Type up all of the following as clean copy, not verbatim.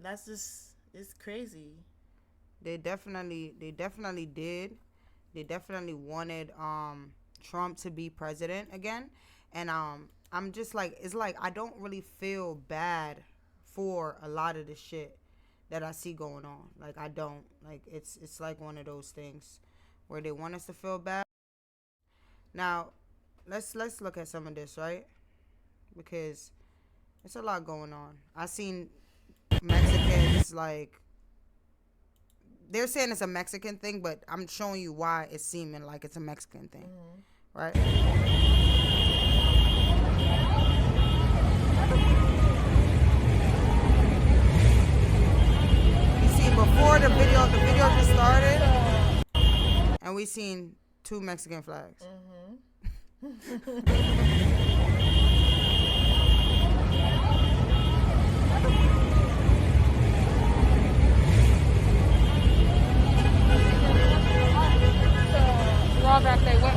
That's just, it's crazy. They definitely did. They definitely wanted Trump to be president again, and I'm just like, it's like I don't really feel bad for a lot of the shit that I see going on. Like I don't like it's like one of those things where they want us to feel bad. Now, let's look at some of this, right? Because it's a lot going on. I seen Mexicans like they're saying it's a Mexican thing, but I'm showing you why it's seeming like it's a Mexican thing, right? You see, before the video just started, and we seen two Mexican flags. All back they went.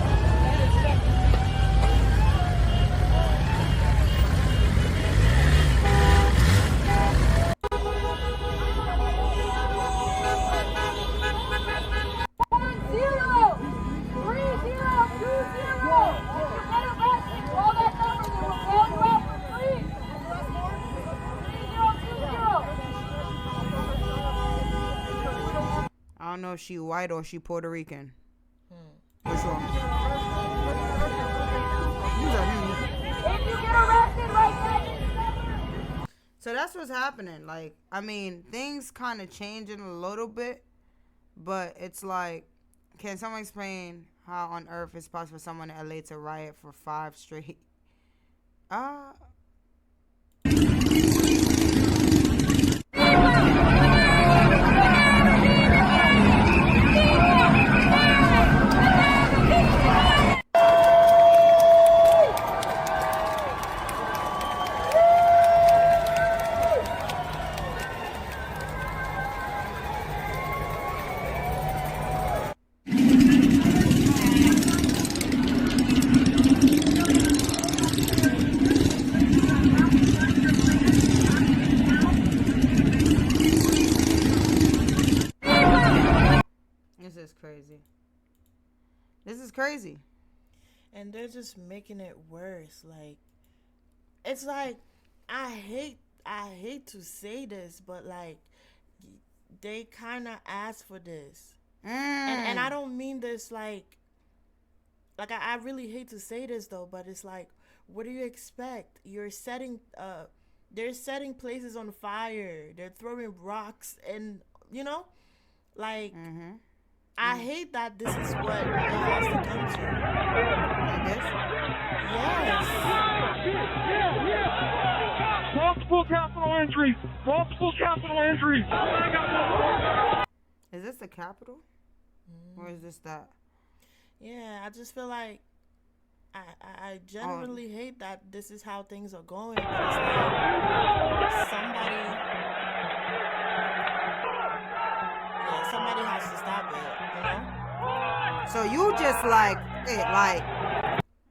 I don't know if she white or she Puerto Rican. Which one? So that's what's happening. Like, I mean, things kind of changing a little bit, but it's like, can someone explain how on earth it's possible for someone in LA to riot for 5 straight? This is crazy. And they're just making it worse. Like, it's like, I hate to say this, but like, they kind of asked for this. And I don't mean this like I really hate to say this though, but it's like, what do you expect? You're setting they're setting places on fire. They're throwing rocks, and you know, like, I hate that this is what it has to come to. Yes. Multiple capital injuries. Multiple capital injuries. Is this the Capitol? Or is this that? Yeah, I just feel like I genuinely hate that this is how things are going. But it's like somebody has to stop it, you know? So you just like it, like,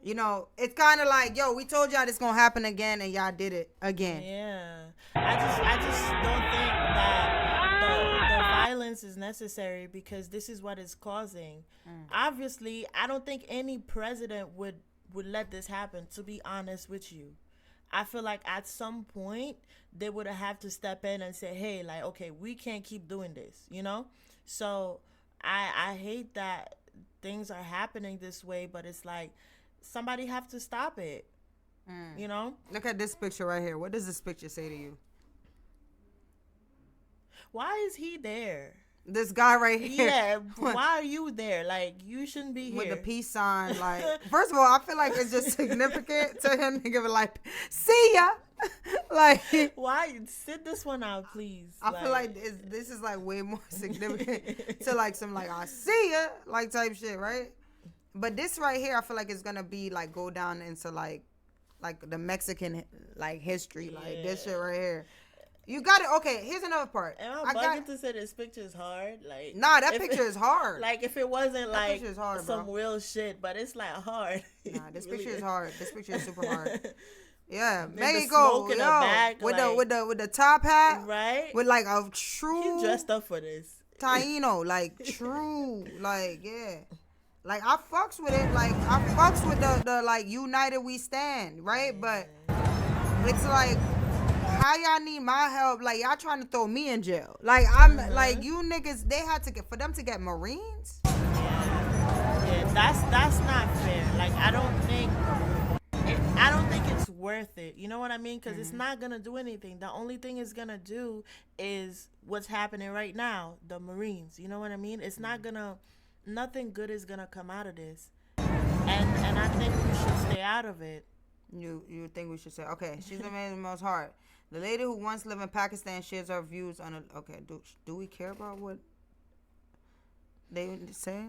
you know, it's kind of like, yo, we told y'all this gonna happen again, and y'all did it again. Yeah, I just don't think that the violence is necessary, because this is what it's causing. Obviously, I don't think any president would let this happen, to be honest with you. I feel like at some point they would have to step in and say, hey, like, okay, we can't keep doing this, you know? So I hate that things are happening this way, but it's like, somebody have to stop it, you know? Look at this picture right here. What does this picture say to you? Why is he there? This guy right here. Yeah, why are you there? Like, you shouldn't be here. With the peace sign. Like, first of all, I feel like it's just significant to him to give it like, see ya. Like, why? Sit this one out, please. I feel like this is like way more significant to like some like, I see ya, like type shit, right? But this right here, I feel like it's gonna be like, go down into like the Mexican like history, like this shit right here. You got it. Okay, here's another part. Am I bugging to say this picture is hard? Like, nah, that picture is hard. Like, if it wasn't like hard, some real shit, but it's like hard. Nah, this picture is hard. This picture is super hard. Yeah, In the Mexico, smoke in a yo, bag, with like, the top hat, right? with like a He true dressed up for this. Taino, like true, like yeah, like I fucks with it, like I fucks with the like United We Stand, right? But it's like how y'all need my help? Like y'all trying to throw me in jail? Like I'm like you niggas, they had to get for them to get Marines. Yeah, that's not fair. Like I don't think it's worth it. You know what I mean? Because it's not gonna do anything. The only thing it's gonna do is what's happening right now. The Marines. You know what I mean? It's not gonna. Nothing good is gonna come out of this. And I think we should stay out of it. You think we should say okay? She's the most hard. The lady who once lived in Pakistan shares our views on a okay. Do we care about what they say?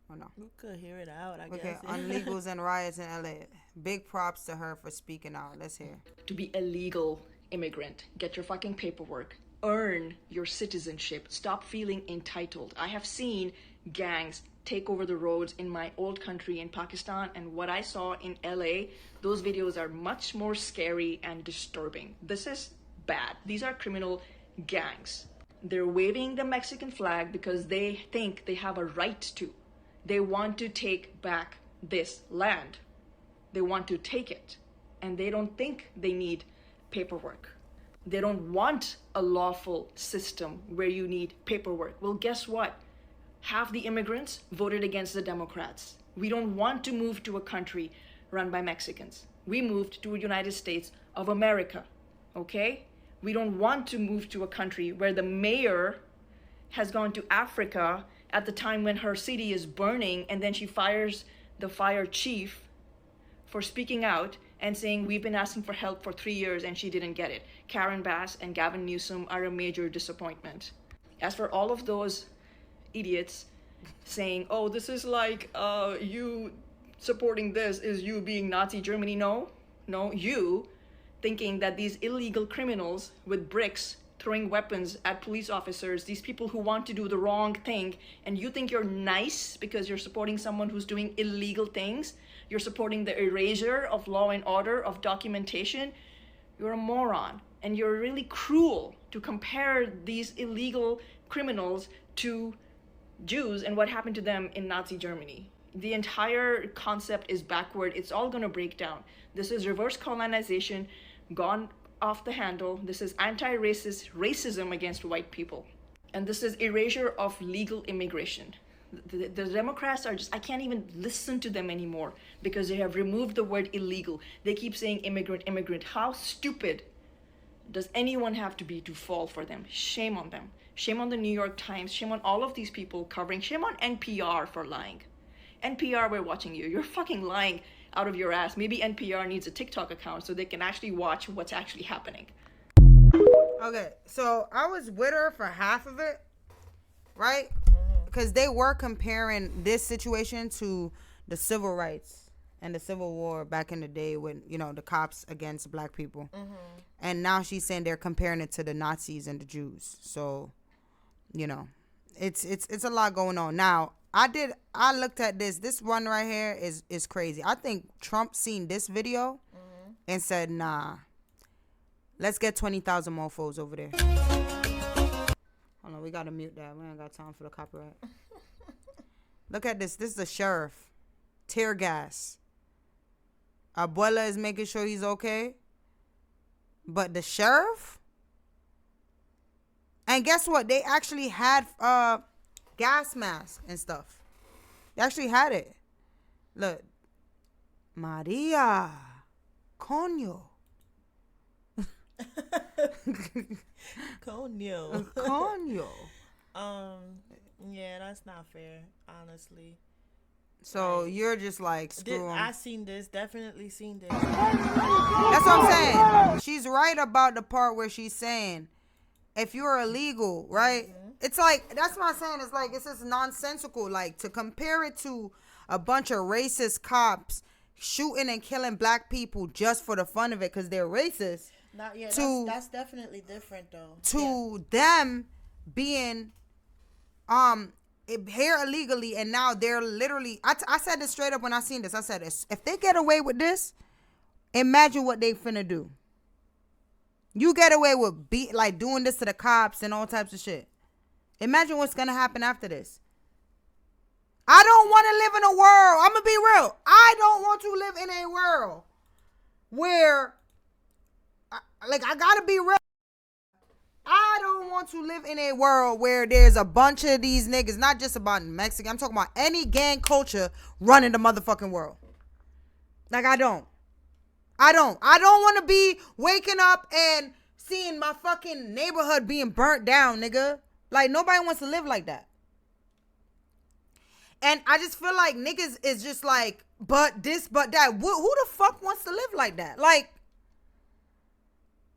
Or no? We could hear it out, I Okay, guess. on legals and riots in LA. Big props to her for speaking out. Let's hear. To be a legal immigrant, get your fucking paperwork, earn your citizenship, stop feeling entitled. I have seen gangs take over the roads in my old country in Pakistan, and what I saw in LA, those videos are much more scary and disturbing. This is bad. These are criminal gangs. They're waving the Mexican flag because they think they have a right to. They want to take back this land. They want to take it. And they don't think they need paperwork. They don't want a lawful system where you need paperwork. Well, guess what? Half the immigrants voted against the Democrats. We don't want to move to a country run by Mexicans. We moved to the United States of America, okay? We don't want to move to a country where the mayor has gone to Africa at the time when her city is burning, and then she fires the fire chief for speaking out and saying we've been asking for help for 3 years and she didn't get it. Karen Bass and Gavin Newsom are a major disappointment. As for all of those idiots saying, oh, this is like you supporting this is you being Nazi Germany. No, you thinking that these illegal criminals with bricks throwing weapons at police officers, these people who want to do the wrong thing, and you think you're nice because you're supporting someone who's doing illegal things, you're supporting the erasure of law and order, of documentation, you're a moron. And you're really cruel to compare these illegal criminals to Jews and what happened to them in Nazi Germany. The entire concept is backward. It's all going to break down. This is reverse colonization gone off the handle. This is anti-racist racism against white people. And this is erasure of legal immigration. The Democrats are just, I can't even listen to them anymore because they have removed the word illegal. They keep saying immigrant. How stupid does anyone have to be to fall for them? Shame on them. Shame on the New York Times. Shame on all of these people covering. Shame on NPR for lying. NPR, we're watching you. You're fucking lying out of your ass. Maybe NPR needs a TikTok account so they can actually watch what's actually happening. Okay, so I was with her for half of it, right? Because they were comparing this situation to the civil rights and the Civil War back in the day when, you know, the cops against black people. And now she's saying they're comparing it to the Nazis and the Jews. So, you know, it's a lot going on. Now, I looked at this one right here is crazy. I think Trump seen this video and said, nah, let's get 20,000 mofos over there. Hold on, we gotta mute that. We ain't got time for the copyright. Look at this. This is the sheriff. Tear gas. Abuela is making sure he's okay. But the sheriff? And guess what? They actually had gas masks and stuff. They actually had it. Look. Maria. Coño. Coño. Yeah, that's not fair, honestly. So you're just like, screw 'em. I seen this, definitely seen this. That's what I'm saying. She's right about the part where she's saying, if you're illegal, right? It's like, that's what I'm saying. It's like, it's just nonsensical. Like, to compare it to a bunch of racist cops shooting and killing black people just for the fun of it because they're racist. That's definitely different, though. To them being here illegally, and now they're literally, I said this straight up when I seen this. I said, if they get away with this, Imagine what they finna do. You get away with doing this to the cops and all types of shit. Imagine what's gonna happen after this. I don't want to live in a world. I'm gonna be real. I don't want to live in a world where, I gotta be real. I don't want to live in a world where there's a bunch of these niggas, not just about Mexican. I'm talking about any gang culture running the motherfucking world. Like, I don't want to be waking up and seeing my fucking neighborhood being burnt down, nigga. Like, nobody wants to live like that. And I just feel like niggas is just like, but this, but that. Who the fuck wants to live like that? Like,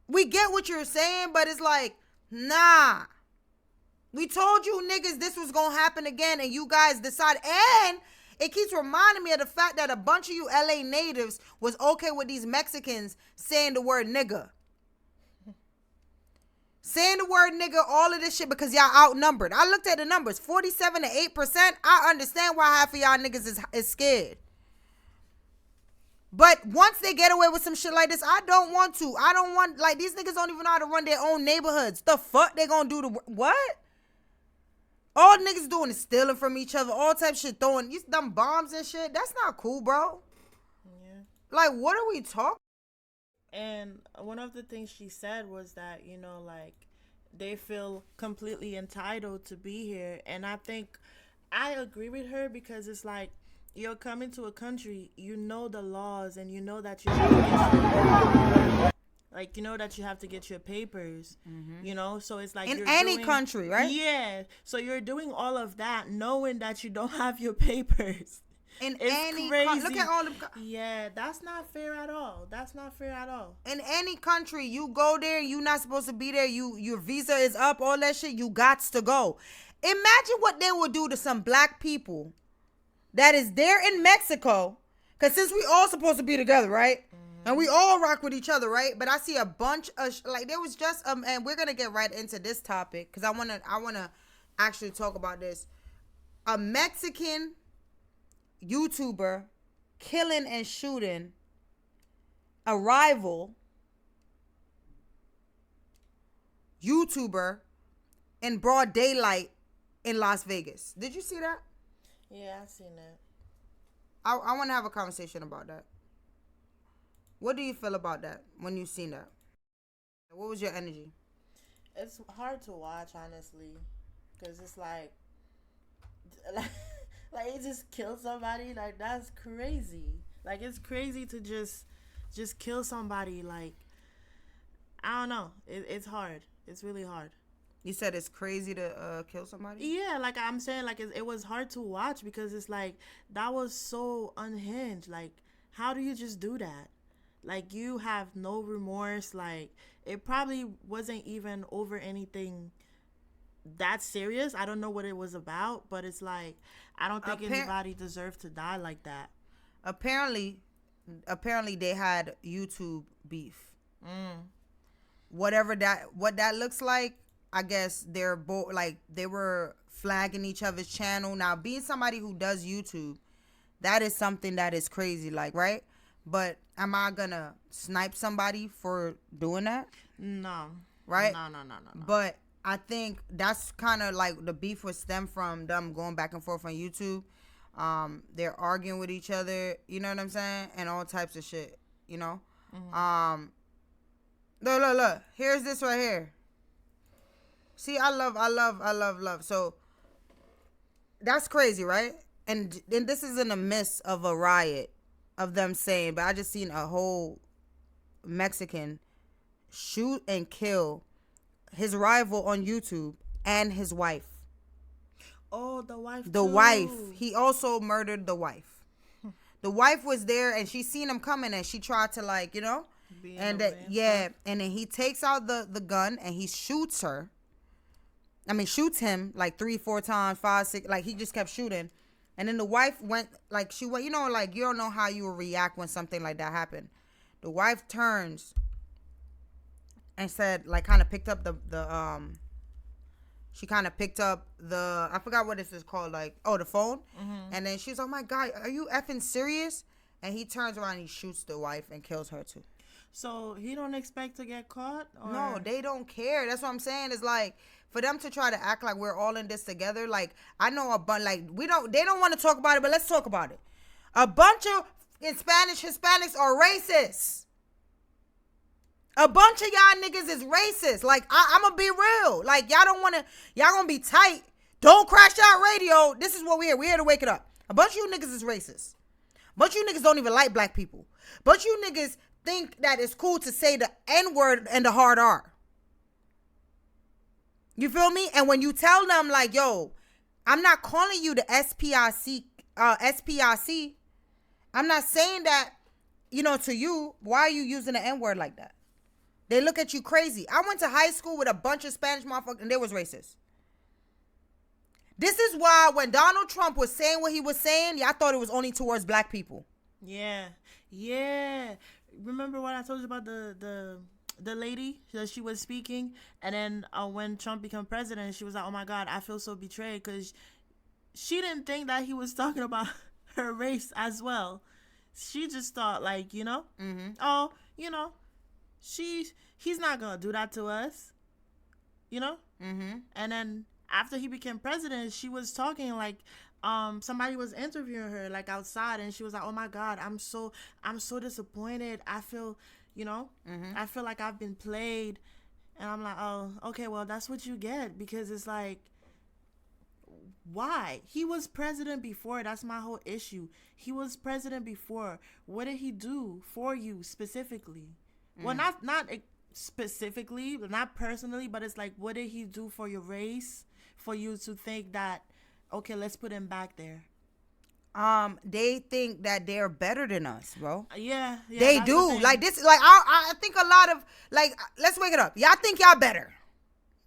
we get what you're saying, but it's like, nah. We told you niggas this was going to happen again, and you guys decided. And it keeps reminding me of the fact that a bunch of you LA natives was okay with these Mexicans saying the word nigga. Saying the word nigga, all of this shit, because y'all outnumbered. I looked at the numbers, 47 to 8%. I understand why half of y'all niggas is scared. But once they get away with some shit like this, I don't want to. I don't want, like, these niggas don't even know how to run their own neighborhoods. The fuck they gonna do to, what? All niggas doing is stealing from each other, all type of shit, throwing these dumb bombs and shit. That's not cool, bro. Yeah. Like, what are we talking? And one of the things she said was that, like, they feel completely entitled to be here. And I think I agree with her, because it's like, you're coming to a country, you know the laws, and you know that you have to get your papers, so it's like in any country, right? Yeah. So you're doing all of that knowing that you don't have your papers. In any country, look at all the. Yeah, that's not fair at all. That's not fair at all. In any country, you go there, you not supposed to be there. Your visa is up, all that shit. You gots to go. Imagine what they would do to some black people that is there in Mexico. Because since we all supposed to be together, right? And we all rock with each other, right? But I see a bunch of there was just and we're gonna get right into this topic because I wanna actually talk about this. A Mexican YouTuber killing and shooting a rival YouTuber in broad daylight in Las Vegas. Did you see that? Yeah, I've seen that. I want to have a conversation about that. What do you feel about that when you seen that? What was your energy? It's hard to watch, honestly, because it's like he just killed somebody. Like, that's crazy. Like, it's crazy to just kill somebody. Like, I don't know. It's hard. It's really hard. You said it's crazy to kill somebody? Yeah, like I'm saying, like it was hard to watch because it's like that was so unhinged. Like, how do you just do that? Like, you have no remorse. Like, it probably wasn't even over anything that serious. I don't know what it was about, but it's like I don't think anybody deserved to die like that. Apparently they had YouTube beef. What that looks like, I guess they're both like they were flagging each other's channel. Now, being somebody who does YouTube, that is something that is crazy, like, right? But am I gonna snipe somebody for doing that? No. Right? No. But I think that's kind of like the beef would stem from them going back and forth on YouTube. They're arguing with each other, you know what I'm saying? And all types of shit, you know? Mm-hmm. Look. Here's this right here. See, I love. So that's crazy, right? And this is in the midst of a riot of them saying, but I just seen a whole Mexican shoot and kill his rival on YouTube and his wife. Oh, the wife. The wife. He also murdered the wife. The wife was there and she seen him coming and she tried to, like, you know, and and then he takes out the gun and he shoots her. I mean, shoots him like 3-4 times, 5, 6, like he just kept shooting. And then the wife went, like, she went, you know, like, you don't know how you will react when something like that happened. The wife turns and said, like, kind of picked up she kind of picked up I forgot what this is called, like, the phone. Mm-hmm. And then she was, oh my God, are you effing serious? and he turns around and he shoots the wife and kills her too. So he don't expect to get caught? Or? No, they don't care. That's what I'm saying. It's like for them to try to act like we're all in this together. Like I know a bunch. Like they don't want to talk about it, but let's talk about it. A bunch of Hispanics are racist. A bunch of y'all niggas is racist. Like I'm gonna be real. Like y'all gonna be tight. Don't crash out radio. This is what we're here. We're here to wake it up. A bunch of you niggas is racist. A bunch of you niggas don't even like black people. A bunch of you niggas think that it's cool to say the N-word and the hard R. You feel me? And when you tell them like, yo, I'm not calling you the SPIC, I'm not saying that, to you. Why are you using the N-word like that? They look at you crazy. I went to high school with a bunch of Spanish motherfuckers and they was racist. This is why when Donald Trump was saying what he was saying, y'all thought it was only towards black people. Yeah. Remember what I told you about the lady that she was speaking, and then when Trump became president, she was like, "Oh my God, I feel so betrayed," because she didn't think that he was talking about her race as well. She just thought like, oh, he's not gonna do that to us, And then after he became president, she was talking like somebody was interviewing her like outside, and she was like, "Oh my God, I'm so disappointed. I feel I feel like I've been played." And I'm like, "Oh, okay, well that's what you get," because it's like, why? He was president before. That's my whole issue. He was president before. What did he do for you specifically? Well, not specifically, not personally, but it's like, what did he do for your race for you to think that, okay, let's put him back there? They think that they're better than us, bro. Yeah, they do. Like this, like I think a lot of like, let's wake it up. Y'all think y'all better.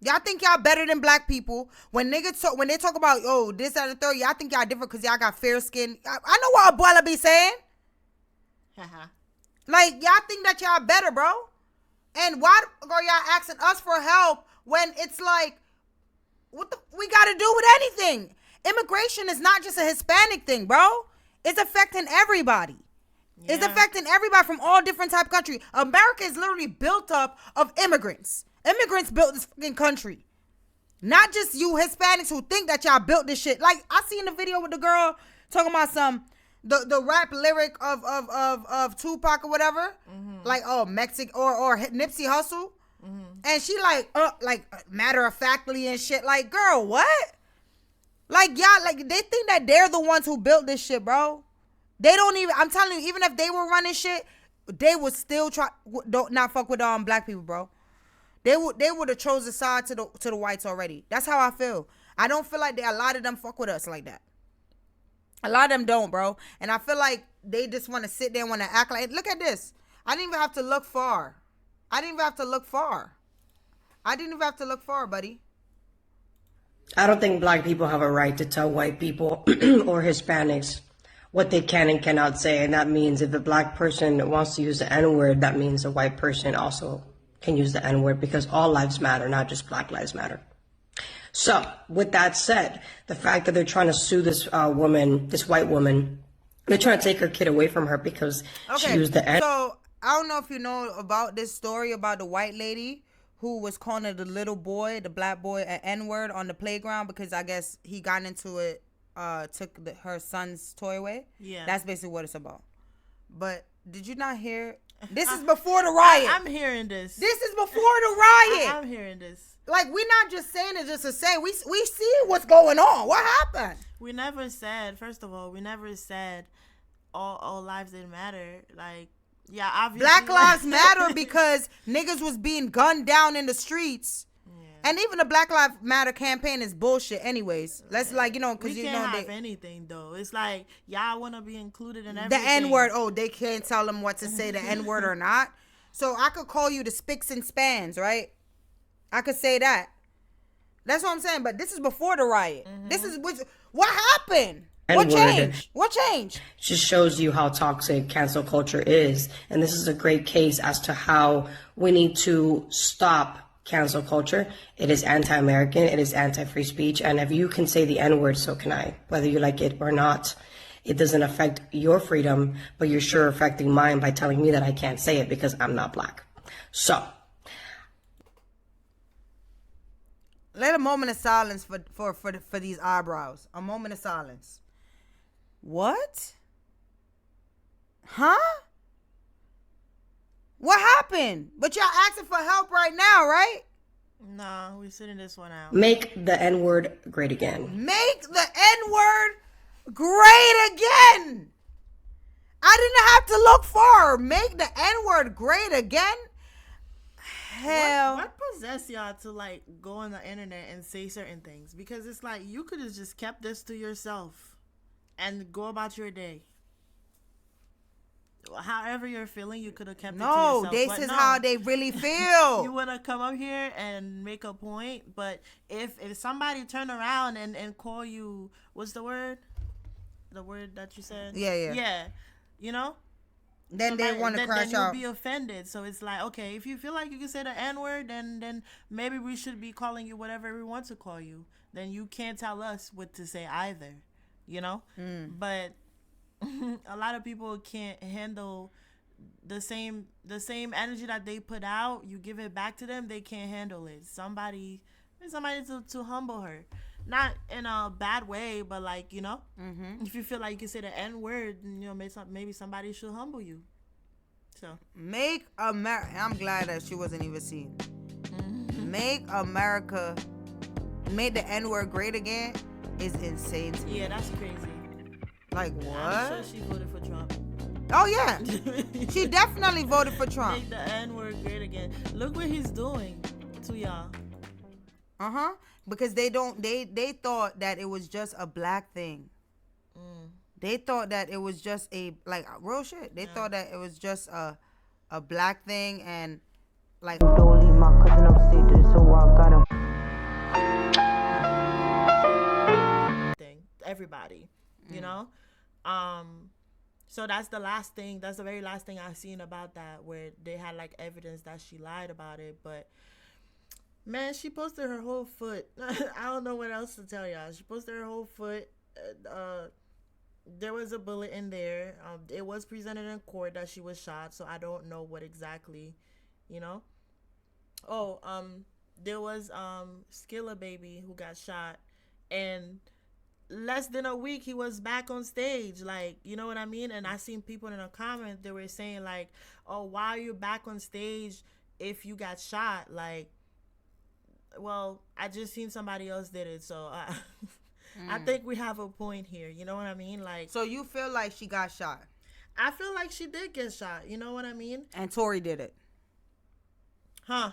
Y'all think y'all better than black people. When they talk about, oh, this and the third, y'all think y'all different because y'all got fair skin. I know what Abuela be saying. Like, y'all think that y'all better, bro. And why are y'all asking us for help when it's like, we got to do with anything? Immigration is not just a Hispanic thing, bro. It's affecting everybody. Yeah. It's affecting everybody from all different type of countries. America is literally built up of immigrants. Immigrants built this fucking country. Not just you Hispanics who think that y'all built this shit. Like, I seen the video with the girl talking about the rap lyric of Tupac or whatever. Mm-hmm. Like, oh, Mexican or Nipsey Hussle. Mm-hmm. And she like matter of factly and shit. Like, girl, what? Like, y'all, like, they think that they're the ones who built this shit, bro. They don't even, I'm telling you, even if they were running shit, they would still not fuck with black people, bro. They would have chose the side to the whites already. That's how I feel. I don't feel like a lot of them fuck with us like that. A lot of them don't, bro. And I feel like they just want to sit there and want to act like, look at this. I didn't even have to look far. Buddy. I don't think black people have a right to tell white people or Hispanics what they can and cannot say. And that means if a black person wants to use the N-word, that means a white person also can use the N-word, because all lives matter, not just Black Lives Matter. So with that said, the fact that they're trying to sue this white woman, they're trying to take her kid away from her because she used the N-word. So I don't know if you know about this story about the white lady who was calling the little boy, the black boy, an N-word on the playground because I guess he got into it, took her son's toy away. Yeah. That's basically what it's about. But did you not hear? This is before the riot. I'm hearing this. This is before the riot. I'm hearing this. Like, we're not just saying it just to say. We see what's going on. What happened? We never said, first of all, all lives didn't matter. Like, yeah, obviously. Black lives matter because niggas was being gunned down in the streets. Yeah. And even the Black Lives Matter campaign is bullshit anyways. Let's because we can't have anything though. It's like, y'all want to be included in everything. The N-word, they can't tell them what to say, the N-word or not. So I could call you the spicks and spans, right? I could say that. That's what I'm saying. But this is before the riot. Mm-hmm. This is what happened? N-word. What changed? Just shows you how toxic cancel culture is. And this is a great case as to how we need to stop cancel culture. It is anti-American. It is anti-free speech. And if you can say the N-word, so can I, whether you like it or not. It doesn't affect your freedom, but you're sure affecting mine by telling me that I can't say it because I'm not black. So, let a moment of silence for these eyebrows. A moment of silence. What? Huh? What happened? But y'all asking for help right now, right? Nah, we're sitting this one out. make the N-word great again. Make the N-word great again. I didn't have to look far. Make the N-word great again. Hell. What possessed y'all to like go on the internet and say certain things? Because it's like you could have just kept this to yourself and go about your day. However you're feeling, you could have kept it to yourself. No, this is how they really feel. You want to come up here and make a point, but if somebody turn around and call you, what's the word? The word that you said? Yeah. You know? Then they want to crash out. Then you'll be offended. So it's like, okay, if you feel like you can say the N-word, then maybe we should be calling you whatever we want to call you. Then you can't tell us what to say either, you know? But a lot of people can't handle the same energy that they put out. You give it back to them, they can't handle it. Somebody to humble her, not in a bad way, but like, you know, if you feel like you can say the N-word, you know, maybe somebody should humble you. So Make America. I'm glad that she wasn't even seen. Make America. Make the N-word great again is insane to me. yeah, that's crazy. Like what? I'm sure she voted for Trump. Oh yeah, she definitely voted for Trump. Make the N-word great again. Look what he's doing to y'all. Because they thought that it was just a black thing. They thought that it was just a like real shit. They thought that it was just a black thing and like don't leave my cousin upstate, so I got him. Everybody, you know. So that's the very last thing I've seen about that, where they had like evidence that she lied about it. But man, she posted her whole foot. I don't know what else to tell y'all. She posted her whole foot. There was a bullet in there. It was presented in court that she was shot, so I don't know what exactly, you know. There was Skilla Baby who got shot, and less than a week he was back on stage, like, you know what I mean? And I seen people in the comments, they were saying like, oh, why are you back on stage if you got shot? Like, well, I just seen somebody else did it, so I think we have a point here, you know what I mean? Like, So you feel like she got shot? I feel like she did get shot, you know what I mean? And Tory did it. Huh.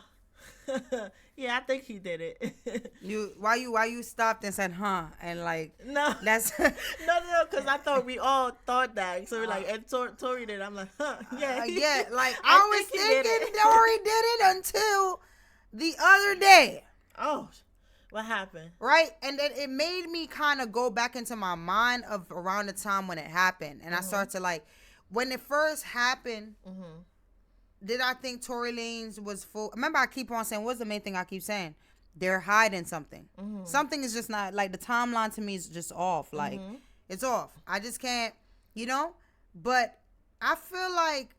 Yeah, I think he did it. Why you stopped and said and like No, that's no, because I thought we all thought that. So we're like, and Tory did it. I'm like, yeah, yeah, like I was thinking Tory did it until the other day. Oh, what happened? Right, and then it made me kind of go back into my mind of around the time when it happened, and I started to like when it first happened. Did I think Tory Lanez was full? Remember, I keep on saying, what's the main thing I keep saying? They're hiding something. Something is just not, like, the timeline to me is just off. Like, it's off. I just can't, you know? But I feel like,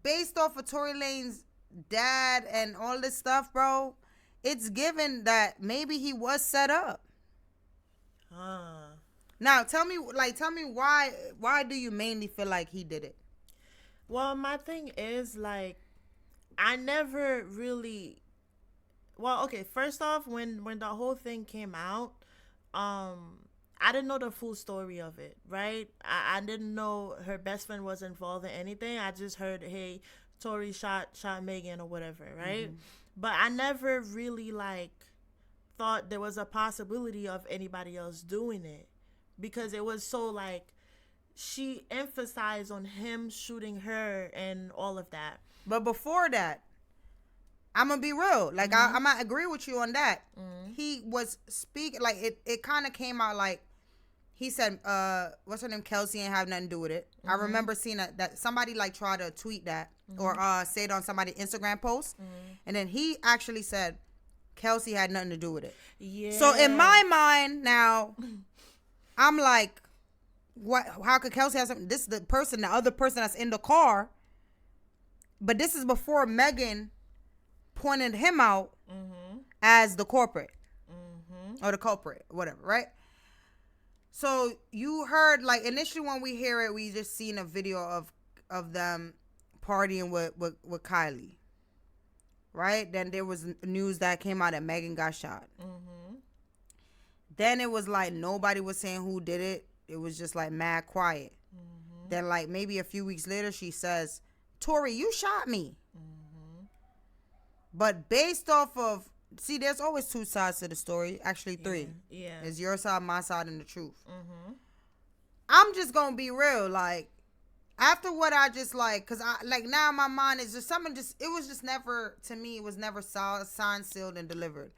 based off of Tory Lanez's dad and all this stuff, bro, it's given that maybe he was set up. Now, tell me why do you mainly feel like he did it? Well, my thing is, like, I never really... Well, okay, first off, when the whole thing came out, I didn't know the full story of it, right? I didn't know her best friend was involved in anything. I just heard, hey, Tory shot Megan or whatever, right? But I never really, like, thought there was a possibility of anybody else doing it. Because it was so, like... She emphasized on him shooting her and all of that. But before that, I'm going to be real. Like, I might agree with you on that. He was speaking, like, it kind of came out like, he said, what's her name, Kelsey ain't have nothing to do with it. I remember seeing that somebody, like, tried to tweet that or say it on somebody's Instagram post. And then he actually said Kelsey had nothing to do with it. Yeah. So, in my mind now, I'm like, what? How could Kelsey have something? This is the other person that's in the car. But this is before Megan pointed him out as the corporate or the culprit, whatever, right? So you heard, like, initially when we hear it, we just seen a video of them partying with Kylie, right? Then there was news that came out that Megan got shot. Then it was like nobody was saying who did it. It was just like mad quiet. Then like maybe a few weeks later, she says, Tory, you shot me. But based off of, see, there's always two sides to the story. Actually, three. Yeah. It's your side, my side, and the truth. I'm just going to be real. Like, after what I just like, because I like now my mind is just something just, it was just never, to me, it was never signed, sealed, and delivered.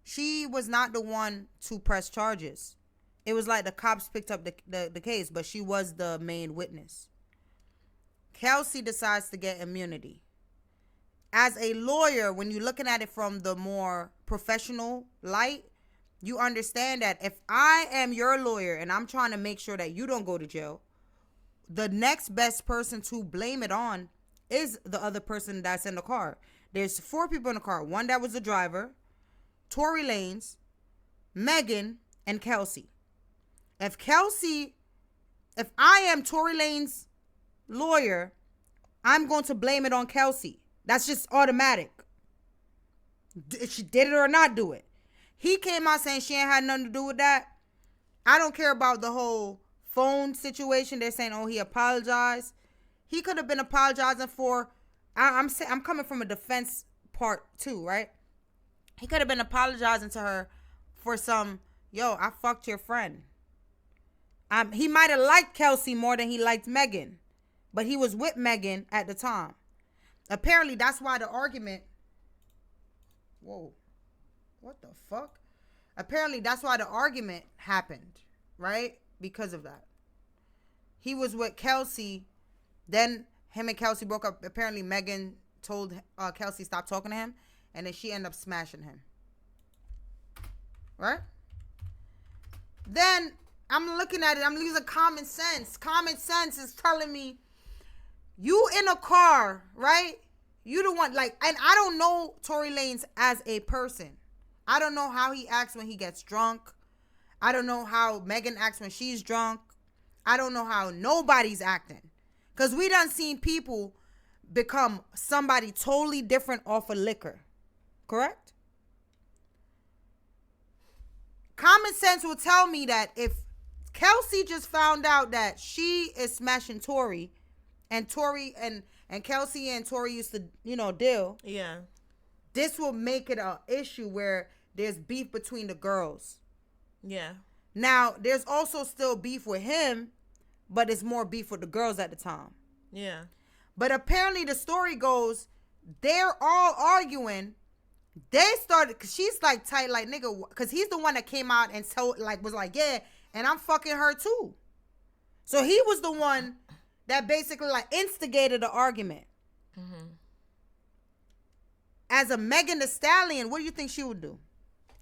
She was not the one to press charges. It was like the cops picked up the case, but she was the main witness. Kelsey decides to get immunity. As a lawyer, when you're looking at it from the more professional light, you understand that if I am your lawyer and I'm trying to make sure that you don't go to jail, the next best person to blame it on is the other person that's in the car. There's 4 people in the car. One that was the driver, Tory Lanez, Megan, and Kelsey. If I am Tory Lanez's lawyer, I'm going to blame it on Kelsey. That's just automatic. If she did it or not do it. He came out saying she ain't had nothing to do with that. I don't care about the whole phone situation. They're saying, oh, he apologized. He could have been apologizing for, I'm coming from a defense part too, right? He could have been apologizing to her for some, yo, I fucked your friend. He might have liked Kelsey more than he liked Megan. But he was with Megan at the time. Apparently, that's why the argument... Whoa. What the fuck? Apparently, that's why the argument happened, right? Because of that. He was with Kelsey. Then him and Kelsey broke up. Apparently, Megan told Kelsey stop talking to him. And then she ended up smashing him. Right? Then I'm looking at it. I'm using common sense. Common sense is telling me, you in a car, right? You the one, like, and I don't know Tory Lanez as a person. I don't know how he acts when he gets drunk. I don't know how Megan acts when she's drunk. I don't know how nobody's acting. Because we done seen people become somebody totally different off of liquor. Correct? Common sense will tell me that if Kelsey just found out that she is smashing Tory, and Tory and Kelsey and Tory used to, deal. Yeah. This will make it an issue where there's beef between the girls. Yeah. Now, there's also still beef with him, but it's more beef with the girls at the time. Yeah. But apparently the story goes, they're all arguing. They started, cause she's like tight, like nigga, cause he's the one that came out and was like, yeah, and I'm fucking her too. So he was the one that basically like instigated the argument. As a Megan Thee Stallion, what do you think she would do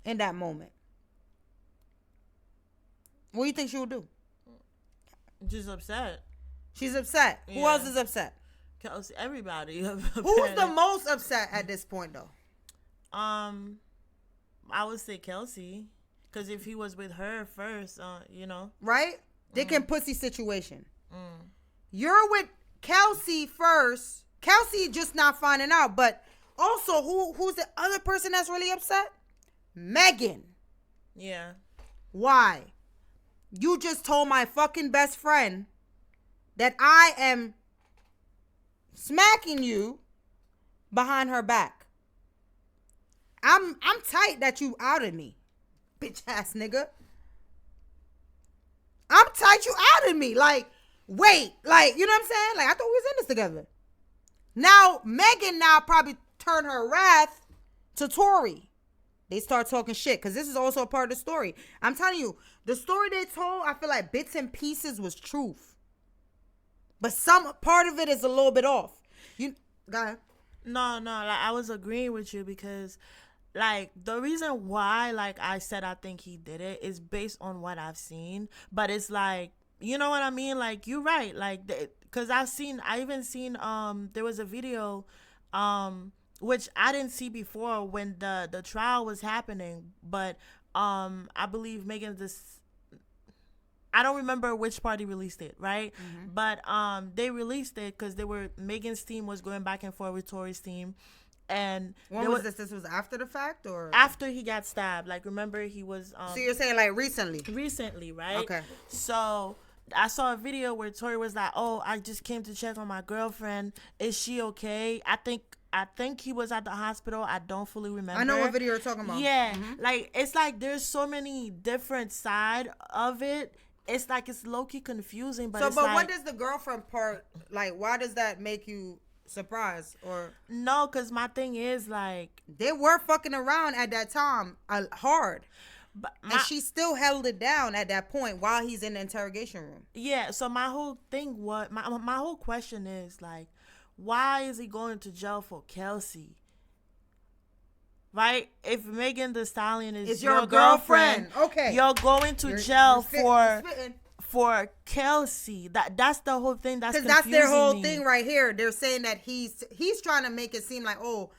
in that moment? What do you think she would do? Just upset. She's upset. Yeah. Who else is upset? Kelsey, everybody. Who's the most upset at this point though? I would say Kelsey, because if he was with her first, right? Dick and pussy situation. You're with Kelsey first. Kelsey just not finding out, but also who's the other person that's really upset? Megan. Yeah. Why? You just told my fucking best friend that I am smacking you behind her back. I'm tight that you outed me, bitch ass nigga. I'm tight you outed me. Like, wait, like, you know what I'm saying? Like, I thought we was in this together. Now, Megan probably turn her wrath to Tory. They start talking shit, because this is also a part of the story. I'm telling you, the story they told, I feel like bits and pieces was truth. But some part of it is a little bit off. Go ahead. No, like, I was agreeing with you because, like, the reason why, like, I said I think he did it is based on what I've seen. But it's like, you know what I mean? Like, you're right. Like, because I even seen, there was a video, which I didn't see before when the trial was happening, but, I believe Megan, I don't remember which party released it, right? But, they released it because Megan's team was going back and forth with Tory's team. And when was this? This was after the fact, or after he got stabbed? Like, remember, he was so you're saying like recently, right? Okay. So I saw a video where Tory was like, "Oh, I just came to check on my girlfriend. Is she okay?" I think he was at the hospital. I don't fully remember. I know what video you're talking about. Yeah, like, it's like there's so many different side of it. It's like it's low-key confusing, but but what does the girlfriend part, like, why does that make you surprised? Or no, because my thing is, like, they were fucking around at that time hard, but and she still held it down at that point while he's in the interrogation room. Yeah, so my whole thing was, my whole question is, like, why is he going to jail for Kelsey? Right? If Megan Thee Stallion is your girlfriend, okay, you're going to jail you're for Kelsey. That's the whole thing. That's because that's their whole thing right here. They're saying that he's trying to make it seem like, oh,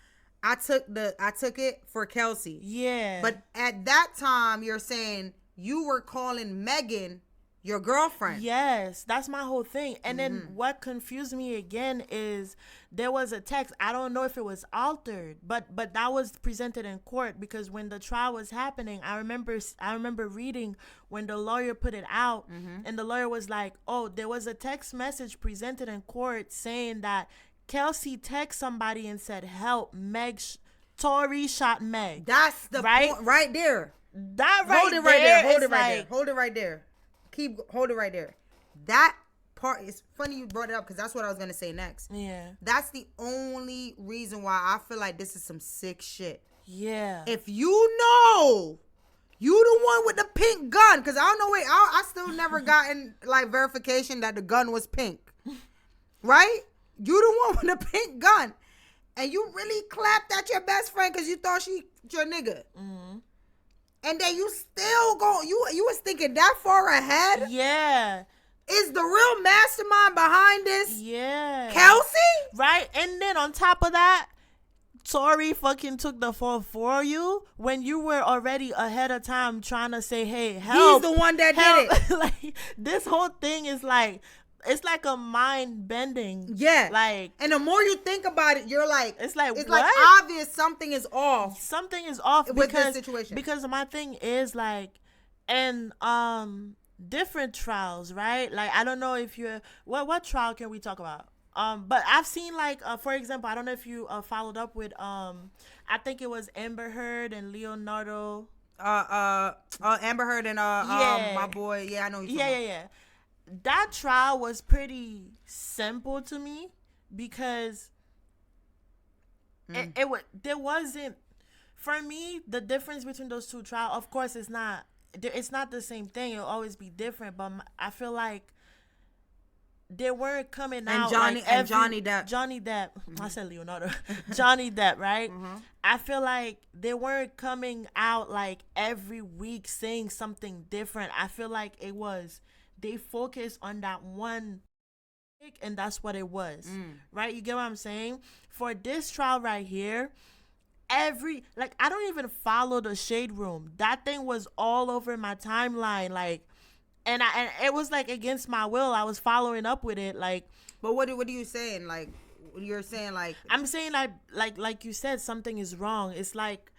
I took it for Kelsey. Yeah. But at that time, you're saying you were calling Megan your girlfriend. Yes, that's my whole thing. And then what confused me again is there was a text. I don't know if it was altered, but that was presented in court, because when the trial was happening, I remember reading when the lawyer put it out, and the lawyer was like, "Oh, there was a text message presented in court saying that Kelsey texted somebody and said, 'Help, Tory shot Meg.'" That's the point right there. That right Hold it right there. Hold it right like, there. Hold it right there. Hold it right there. That part is funny you brought it up, because that's what I was going to say next. Yeah. That's the only reason why I feel like this is some sick shit. Yeah. If you know you the one with the pink gun, because I don't know, I still never gotten like verification that the gun was pink. Right? You the one with the pink gun. And you really clapped at your best friend because you thought she your nigga. And then you still you was thinking that far ahead? Yeah. Is the real mastermind behind this? Yeah. Kelsey? Right? And then on top of that, Tory fucking took the fall for you when you were already ahead of time trying to say, "Hey, help." He's the one that did it. Like, this whole thing is like, it's like a mind bending. Yeah. Like, and the more you think about it, you're like, it's like obvious something is off. Something is off with this situation. Because my thing is, like, and different trials, right? Like, I don't know if you're what trial can we talk about? But I've seen, like, for example, I don't know if you followed up with I think it was Amber Heard and Leonardo. Amber Heard and my boy. Yeah, I know. Yeah. That trial was pretty simple to me, because there wasn't, for me, the difference between those two trials. Of course, it's not the same thing. It'll always be different, but I feel like they weren't coming out Johnny Depp. Johnny Depp. I said Leonardo. Johnny Depp, right? I feel like they weren't coming out like every week saying something different. I feel like they focused on that one, and that's what it was, right? You get what I'm saying? For this trial right here, I don't even follow the Shade Room. That thing was all over my timeline, like, and it was like against my will. I was following up with it, like. But what are you saying? Like, you're saying, like, I'm saying, like you said, something is wrong. It's like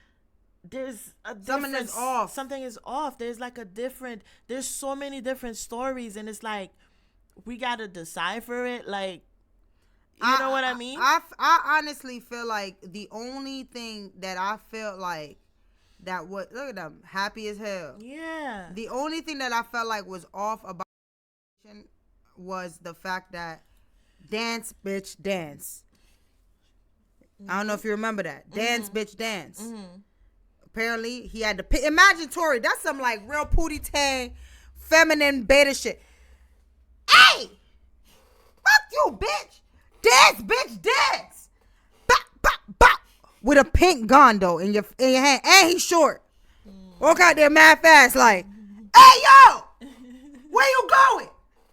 there's a something is off. Something is off. There's so many different stories, and it's like we gotta decipher it. Like, you know what I mean? I honestly feel like the only thing that I felt like that was, look at them, happy as hell. Yeah. The only thing that I felt like was off about was the fact that dance, bitch, dance. I don't know if you remember that. Dance, bitch, dance. Apparently, he had to imagine Tory. That's some like real pootie tang, feminine beta shit. Hey, fuck you, bitch. Dance, bitch, dance. Bop, bop, bop. With a pink gun though in your hand, and he's short. Walk out there mad fast, like, hey yo, where you going?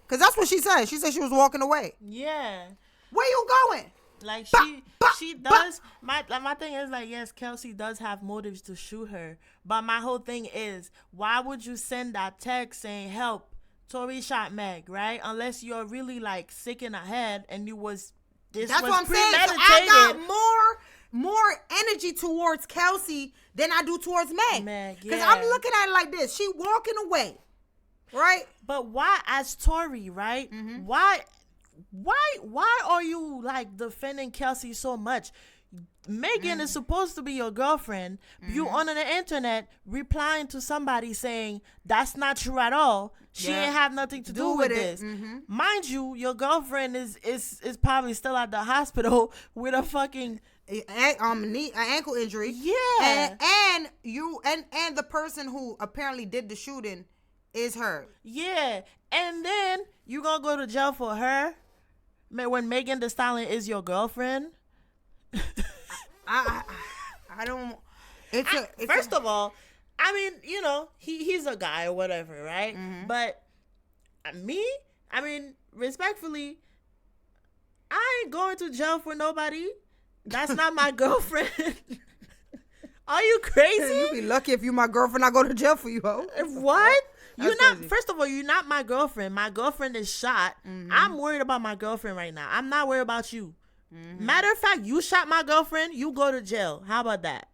Because that's what she said. She said she was walking away. Yeah. Where you going? Like Bah, bah, she bah. does my thing is like, yes, Kelsey does have motives to shoot her, but my whole thing is, why would you send that text saying help, Tory shot Meg, right? Unless you're really like sick in the head and you was this That's was what I'm saying. So premeditated. I got more energy towards Kelsey than I do towards Meg. Because I'm looking at it like this. She walking away, right? But why, as Tory, right? Mm-hmm. Why are you like defending Kelsey so much? Megan is supposed to be your girlfriend. You on the internet replying to somebody saying that's not true at all. She ain't have nothing to do with this. Mind you, your girlfriend is probably still at the hospital with a fucking An ankle injury. Yeah. And you and the person who apparently did the shooting is her. Yeah. And then you gonna go to jail for her when Megan Thee Stallion is your girlfriend. I don't. First of all, I mean, you know, he's a guy or whatever, right? But I mean, respectfully, I ain't going to jail for nobody. That's not my girlfriend. Are you crazy? You be lucky if you my girlfriend, I go to jail for you, ho. What? That's You're not. crazy. First of all, you're not my girlfriend. My girlfriend is shot. I'm worried about my girlfriend right now. I'm not worried about you. Matter of fact, you shot my girlfriend. You go to jail. How about that?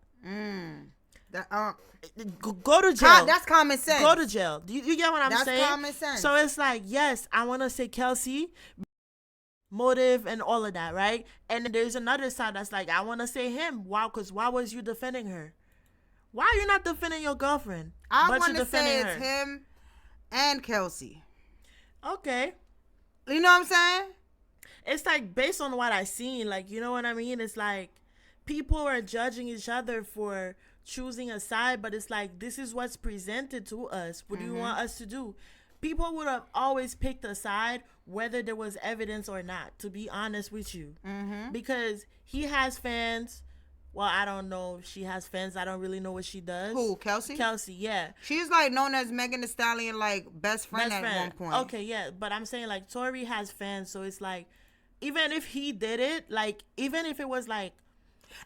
Go to jail. That's common sense. Go to jail. You get what I'm That's saying? common sense. So it's like, yes, I want to say Kelsey, motive and all of that, right? And then there's another side that's like, I want to say him. Wow, because why was you defending her? Why are you not defending your girlfriend? I but want you're to say defending it's her? him and Kelsey. Okay. You know what I'm saying? It's like based on what I seen, like, you know what I mean? It's like people are judging each other for choosing a side, but it's like, this is what's presented to us. What do you want us to do? People would have always picked a side whether there was evidence or not, to be honest with you. Because he has fans. Well, I don't know if she has fans. I don't really know what she does. Who, Kelsey? Kelsey, yeah. She's like known as Megan Thee Stallion, like best friend Best at friend. one point. Okay, yeah. But I'm saying like Tory has fans, so it's like, even if he did it, like, even if it was like,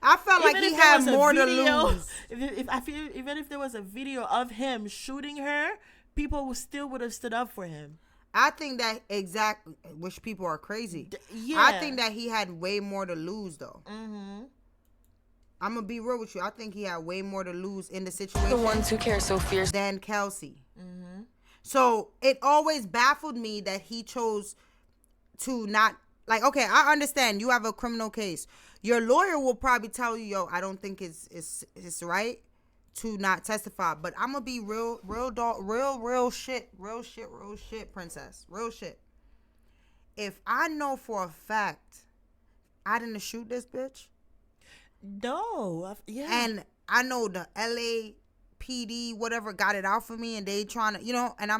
I felt like even he if there had was a more to video, lose. If I feel, even if there was a video of him shooting her, people still would have stood up for him. I think that exactly, which people are crazy. Yeah. I think that he had way more to lose, though. I'm gonna be real with you. I think he had way more to lose in the situation. The ones who care so fierce than Kelsey. So it always baffled me that he chose to not, like, okay, I understand you have a criminal case. Your lawyer will probably tell you, yo, I don't think it's right to not testify. But I'm gonna be real shit, princess. Real shit. If I know for a fact I didn't shoot this bitch, No. Yeah. and I know the LAPD, whatever, got it out for me, and they trying to, you know, and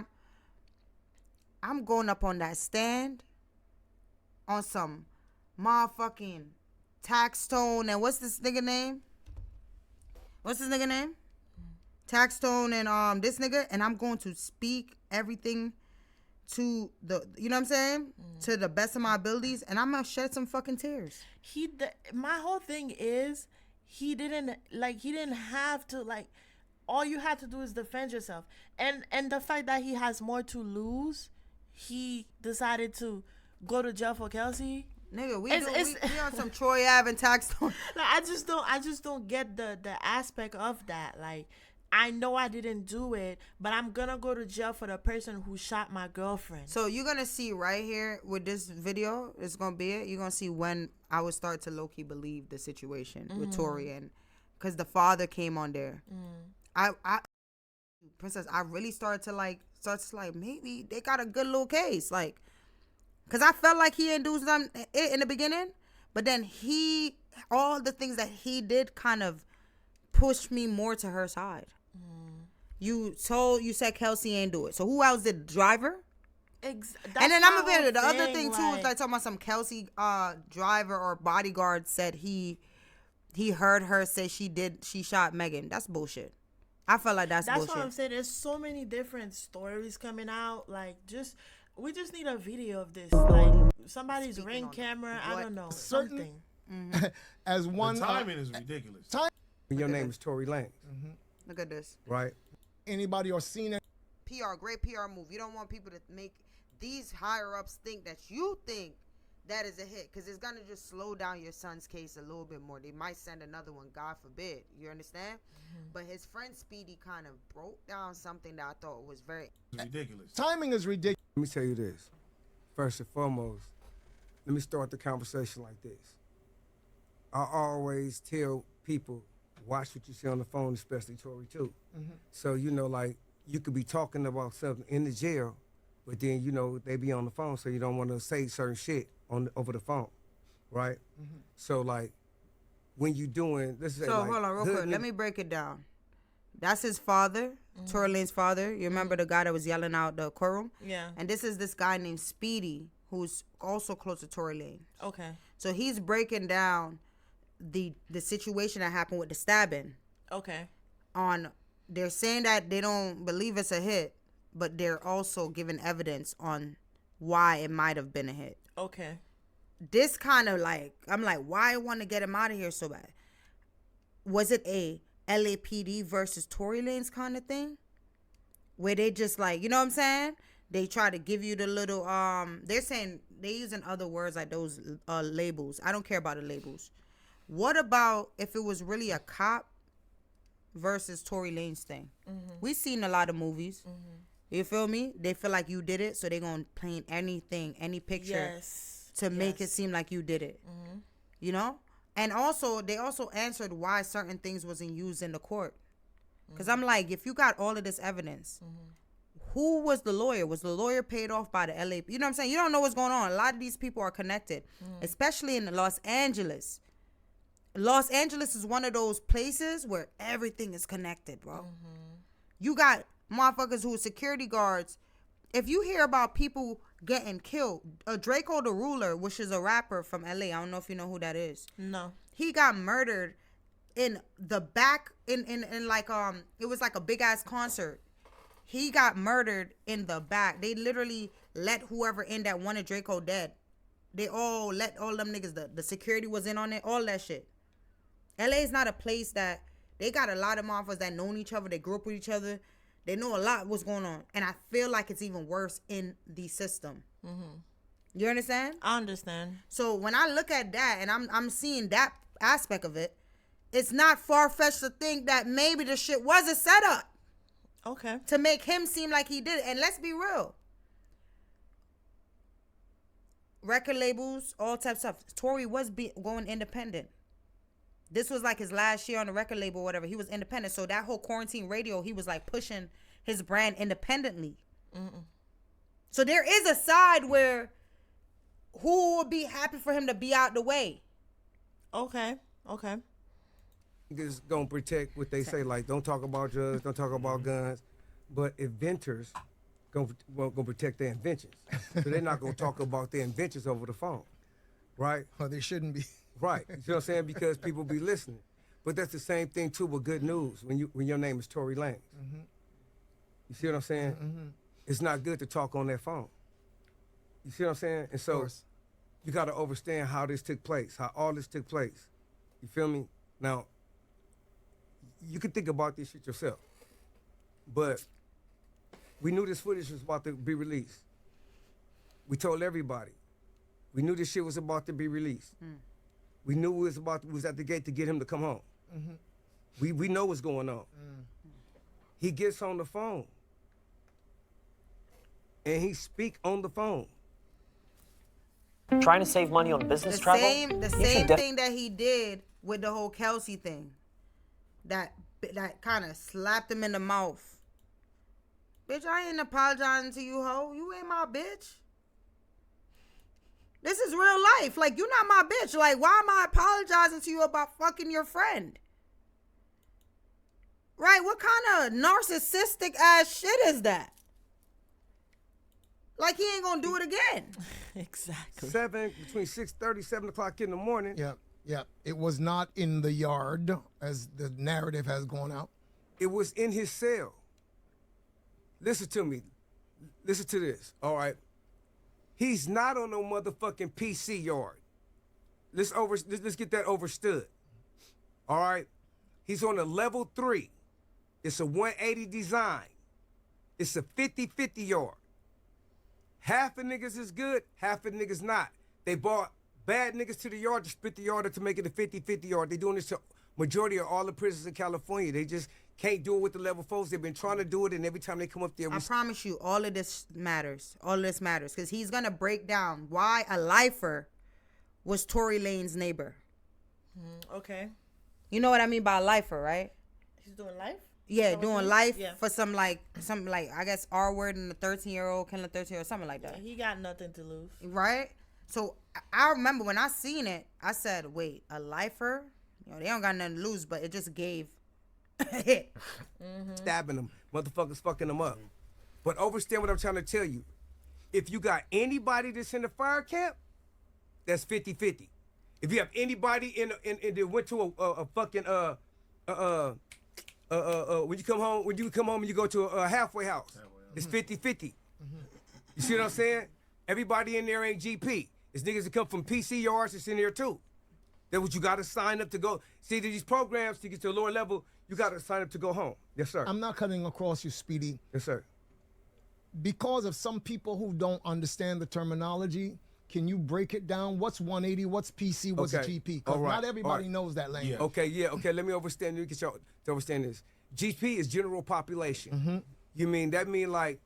I'm going up on that stand on some motherfucking Taxstone and what's this nigga name? Taxstone and this nigga, and I'm going to speak everything to the, you know what I'm saying, to the best of my abilities, and I'm gonna shed some fucking tears. My whole thing is he didn't have to, like, all you had to do is defend yourself, and the fact that he has more to lose, he decided to go to jail for Kelsey. Nigga, we on some Troy Ave and Taxstone. Like, I just don't get the aspect of that. Like, I know I didn't do it, but I'm gonna go to jail for the person who shot my girlfriend. So you're gonna see right here with this video, it's gonna be it. You're gonna see when I would start to low-key believe the situation with Tori, and because the father came on there. I Princess, I really started to like maybe they got a good little case, like, because I felt like he didn't do something in the beginning, but then all the things that he did kind of pushed me more to her side. You said Kelsey ain't do it, so who else did? Driver? And then I'm gonna be the other thing too is like talking about some Kelsey driver or bodyguard said he heard her say she shot Megan. That's bullshit. I felt like that's bullshit. That's what I'm saying. There's so many different stories coming out. Like, just We just need a video of this, like somebody's Speaking ring on it. camera. I What? don't know, Certain- something. As one The timing is ridiculous. Your name is Tory Lanez, Look at this. right? anybody or seen it. Great PR move. You don't want people to make these higher ups think that you think that is a hit, because it's gonna just slow down your son's case a little bit more. They might send another one, God forbid. You understand? But his friend Speedy kind of broke down something that I thought was very It's ridiculous. Timing is ridiculous. Let me tell you this. First and foremost, let me start the conversation like this. I always tell people, watch what you see on the phone, especially Tory too. So, you know, like, you could be talking about something in the jail, but then, you know, they be on the phone, so you don't want to say certain shit over the phone, right? So, like, when you doing, let's say, So like, hold on, real quick. Let me break it down. That's his father, Tory Lane's father. You remember the guy that was yelling out the courtroom? Yeah. And this is this guy named Speedy, who's also close to Tory Lane. Okay. So he's breaking down the situation that happened with the stabbing. Okay. They're saying that they don't believe it's a hit, but they're also giving evidence on why it might have been a hit. Okay. This kind of like, I'm like, why I want to get him out of here so bad? Was it a LAPD versus Tory Lanez kind of thing? Where they just like, you know what I'm saying? They try to give you the little, they're saying, they're using other words like those labels. I don't care about the labels. What about if it was really a cop versus Tory Lanez thing? We've seen a lot of movies. You feel me? They feel like you did it, so they're going to paint anything, any picture to make it seem like you did it. You know? And also, they also answered why certain things wasn't used in the court. Because I'm like, if you got all of this evidence, who was the lawyer? Was the lawyer paid off by the LA? You know what I'm saying? You don't know what's going on. A lot of these people are connected, especially in Los Angeles. Los Angeles is one of those places where everything is connected, bro. You got motherfuckers who are security guards. If you hear about people getting killed, Draco the Ruler, which is a rapper from LA, I don't know if you know who that is. No. He got murdered in the back in like it was like a big ass concert. He got murdered in the back. They literally let whoever in that wanted Draco dead. They all let all them niggas, the security was in on it, all that shit. LA is not a place that, they got a lot of motherfuckers that know each other, they grew up with each other, they know a lot what's going on. And I feel like it's even worse in the system. You understand? I understand. So when I look at that and I'm seeing that aspect of it, it's not far-fetched to think that maybe the shit was a setup Okay. to make him seem like he did it. And let's be real. Record labels, all types of stuff. Tory was going independent. This was like his last year on the record label or whatever. He was independent. So that whole quarantine radio, he was like pushing his brand independently. So there is a side where who would be happy for him to be out the way? Okay. Okay. Niggas gonna protect what they say, like, don't talk about drugs, don't talk about guns, but inventors gonna protect their inventions. So they're not gonna talk about their inventions over the phone, right? Well, they shouldn't be. Right. You know what I'm saying? Because people be listening. But that's the same thing too with good news when your name is Tory Lanez. You see what I'm saying? It's not good to talk on that phone. You see what I'm saying? And so you got to understand how this took place, how all this took place. You feel me? Now, you can think about this shit yourself. But we knew this footage was about to be released. We told everybody. We knew this shit was about to be released. We knew we was at the gate to get him to come home. We know what's going on. He gets on the phone. And he speak on the phone. Trying to save money on business travel? The same thing that he did with the whole Kelsey thing. That kind of slapped him in the mouth. Bitch, I ain't apologizing to you, ho. You ain't my bitch. This is real life. Like, you not my bitch. Like, why am I apologizing to you about fucking your friend? Right? What kind of narcissistic ass shit is that? Like, he ain't gonna do it again. Exactly. Between 6:30, 7 o'clock in the morning. Yeah. It was not in the yard, as the narrative has gone out. It was in his cell. Listen to me. Listen to this. All right. He's not on no motherfucking PC yard. Let's get that overstood. All right? He's on a level 3. It's a 180 design. It's a 50-50 yard. Half the niggas is good, half the niggas not. They brought bad niggas to the yard to split the yard up to make it a 50-50 yard. They doing this to majority of all the prisons in California. They just can't do it with the level 4s. They've been trying to do it, and every time they come up there, I promise you, all of this matters. All of this matters because he's gonna break down why a lifer was Tory Lane's neighbor. Okay. You know what I mean by a lifer, right? He's doing life? Yeah, So doing life yeah. for some like I guess R word and the 13-year-old killing a 13-year-old, something like that. He got nothing to lose. Right? So I remember when I seen it, I said, wait, a lifer? You know, they don't got nothing to lose, but it just gave a hit. stabbing them, motherfuckers fucking them up. But understand what I'm trying to tell you. If you got anybody that's in the fire camp, that's 50-50. If you have anybody in that went to a fucking when you come home and you go to a halfway house, it's 50-50. You see what I'm saying? Everybody in there ain't GP. It's niggas that come from PC yards that's in there too. That's what you got to sign up to go. See, these programs to get to a lower level, you got to sign up to go home. Yes, sir. I'm not cutting across you, Speedy. Yes, sir. Because of some people who don't understand the terminology, can you break it down? What's 180? What's PC? What's Okay. GP? Because All right. not everybody All right. knows that language. Okay. Let me understand. Let me get y'all to understand this. GP is general population. Mm-hmm. You mean that mean like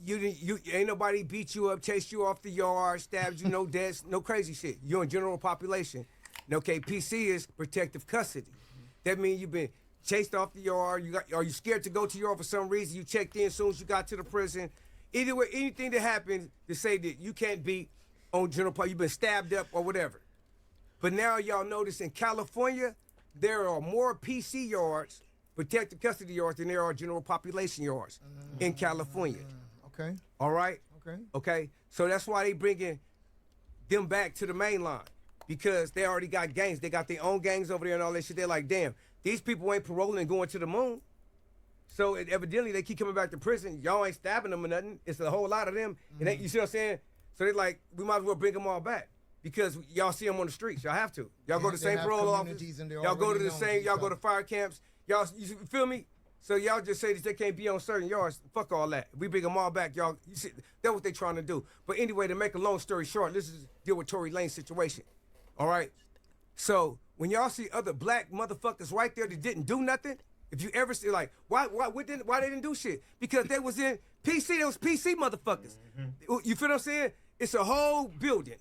you ain't nobody beat you up, chased you off the yard, stabbed you, no deaths, no crazy shit. You're in general population. Okay, PC is protective custody. That means you've been chased off the yard. Are you scared to go to your yard for some reason? You checked in as soon as you got to the prison. Either way, anything that happens to say that you can't be on general population, you've been stabbed up or whatever. But now y'all notice in California, there are more PC yards, protective custody yards, than there are general population yards in California. Okay. All right? Okay. Okay? So that's why they bringing them back to the main line. Because they already got gangs. They got their own gangs over there and all that shit. They're like, damn, these people ain't paroling and going to the moon. So evidently they keep coming back to prison. Y'all ain't stabbing them or nothing. It's a whole lot of them. And you see what I'm saying? So they're like, we might as well bring them all back. Because y'all see them on the streets. Y'all have to. Y'all go to the same parole office. Y'all go to the same, y'all go to fire camps. Y'all, you feel me? So y'all just say that they can't be on certain yards. Fuck all that. We bring them all back, y'all. You see, that's what they trying to do. But anyway, to make a long story short, let's just deal with Tory Lane's situation. All right? So when y'all see other black motherfuckers right there that didn't do nothing, if you ever see like, why they didn't do shit? Because they was in PC, they was PC motherfuckers. You feel what I'm saying? It's a whole building.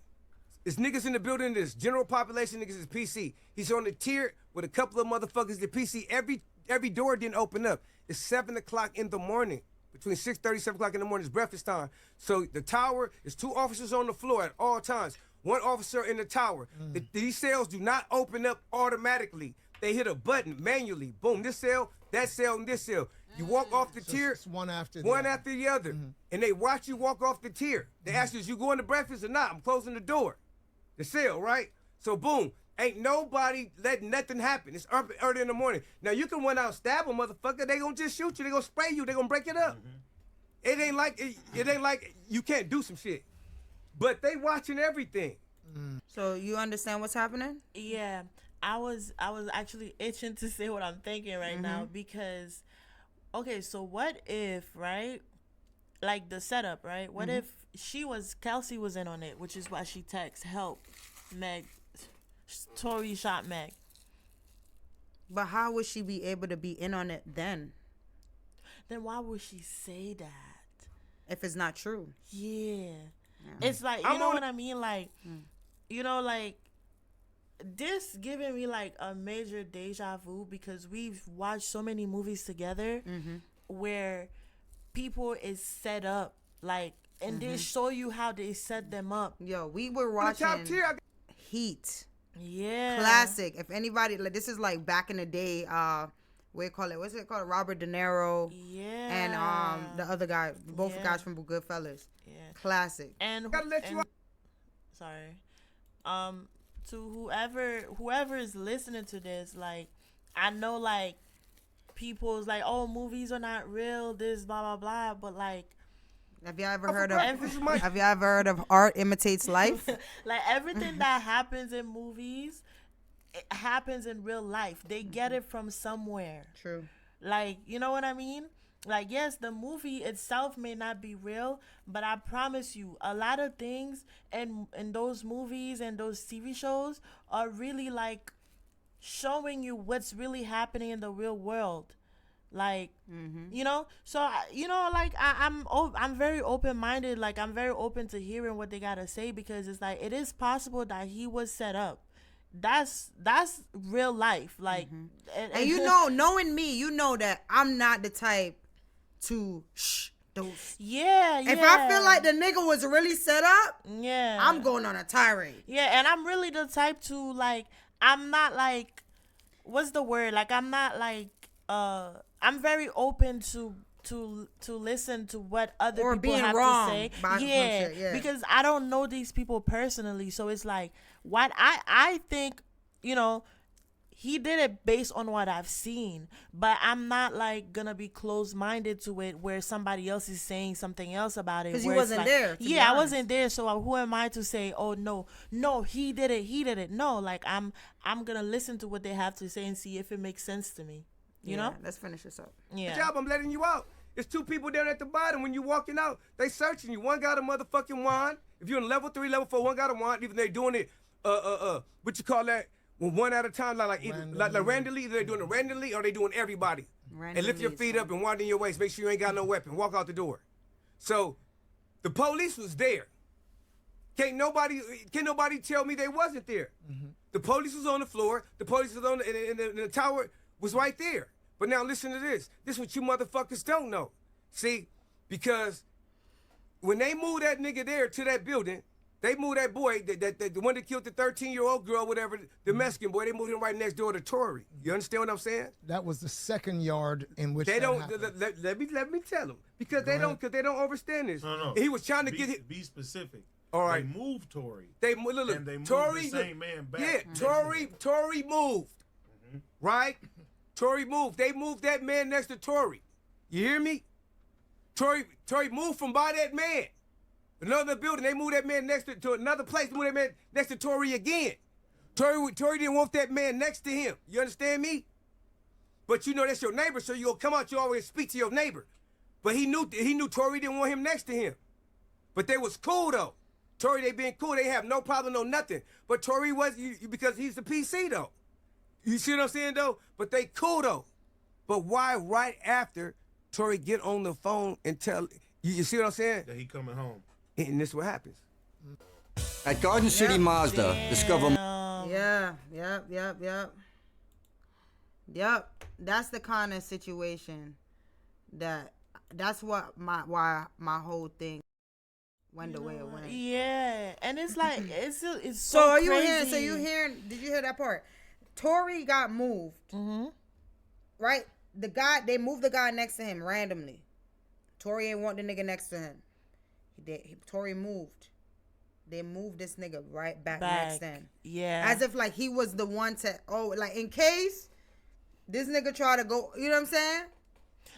It's niggas in the building, there's general population niggas is PC. He's on the tier with a couple of motherfuckers that PC. Every door didn't open up. It's 7 o'clock in the morning. Between 6:30, 7 o'clock in the morning is breakfast time. So the tower is 2 officers on the floor at all times. 1 officer in the tower. These cells do not open up automatically. They hit a button manually. Boom, this cell, that cell, and this cell. You walk off the tier. It's one after the other. And they watch you walk off the tier. They ask you, is you going to breakfast or not? I'm closing the door. The cell, right? So boom, ain't nobody letting nothing happen. It's early in the morning. Now you can run out and stab a motherfucker. They gonna just shoot you. They gonna spray you. They gonna break it up. It ain't like you can't do some shit. But they watching everything. So you understand what's happening? Yeah, I was actually itching to say what I'm thinking right now because, okay, so what if, right, like the setup, right? What if Kelsey was in on it, which is why she texts help, Meg, Tory shot Meg. But how would she be able to be in on it then? Then why would she say that? If it's not true. Yeah. It's like, you know what I mean? Like, you know, like, this giving me, like, a major deja vu because we've watched so many movies together where people is set up, like, and they show you how they set them up. Yo, we were watching top tier, Heat. Yeah. Classic. If anybody, like, this is like back in the day, what's it called? Robert De Niro. Yeah. And the other guy, both guys from Goodfellas. Yeah. Classic. And Gotta let you sorry. To whoever is listening to this, like, I know, like, people's like, oh, movies are not real, this blah blah blah, but like, Have y'all ever heard of? This is my- Have y'all ever heard of art imitates life? Like everything that happens in movies, it happens in real life. They get it from somewhere. True. Like, you know what I mean? Like, yes, the movie itself may not be real, but I promise you, a lot of things in those movies and those TV shows are really like showing you what's really happening in the real world. Like, you know, so you know, like I'm very open minded. Like, I'm very open to hearing what they gotta say, because it's like it is possible that he was set up. That's real life. Like, And you know, knowing me, you know that I'm not the type to those. yeah. If I feel like the nigga was really set up, yeah, I'm going on a tirade. yeah, and I'm really the type to like. I'm not like, what's the word? Like, I'm not like I'm very open to listen to what other Or people being have wrong to say. by some Yeah, shit, yeah. because I don't know these people personally, so it's like what I think, you know, he did it based on what I've seen, but I'm not like gonna be closed minded to it where somebody else is saying something else about it. 'Cause you where it's wasn't like, there, to be Yeah, I honest. wasn't there, so who am I to say? Oh no, he did it. No, like I'm gonna listen to what they have to say and see if it makes sense to me. You know? Let's finish this up. Yeah. Good job, I'm letting you out. It's two people down at the bottom. When you walking out, they searching you. One got a motherfucking wand. If you're in level 3, level 4, one got a wand. Even they doing it, what you call that? Well, one at a time, like randomly. Either they doing it randomly or they doing everybody. And lift your feet up and wind in your waist. Make sure you ain't got no weapon. Walk out the door. So, the police was there. Can't nobody tell me they wasn't there. The police was on the floor. The police was on the tower was right there. But now listen to this. This is what you motherfuckers don't know. See, because when they moved that nigga there to that building, they moved that boy, the one that killed the 13-year-old girl, whatever, the Mexican boy, they moved him right next door to Tory. You understand what I'm saying? That was the second yard in which They that don't. happened. Let me tell them because they don't understand this. No. He was trying to get it. Be specific. All right. They moved Tory. Look, And they moved Tory, the same man back. Yeah, next to him. Tory moved. Right? Tory moved. They moved that man next to Tory. You hear me? Tory moved from by that man. Another building, they moved that man next to another place, moved that man next to Tory again. Tory didn't want that man next to him. You understand me? But you know that's your neighbor, so you'll come out, you always speak to your neighbor. But he knew Tory didn't want him next to him. But they was cool though. Tory, they being cool, they have no problem, no nothing. But Tory was, because he's the PC though. You see what I'm saying though? But they cool though. But why right after Tory get on the phone and tell, you see what I'm saying? That he coming home. And this is what happens. At Garden City Mazda, discover Yeah. Yep. That's the kind of situation that's what why my whole thing went the way it went. Yeah, and it's like it's so So are you crazy. hearing? So you hearing? Did you hear that part? Tory got moved. Right. They moved the guy next to him randomly. Tory ain't want the nigga next to him. Tory moved. They moved this nigga right back next to him. Yeah. As if like he was the one to like in case this nigga try to go. You know what I'm saying?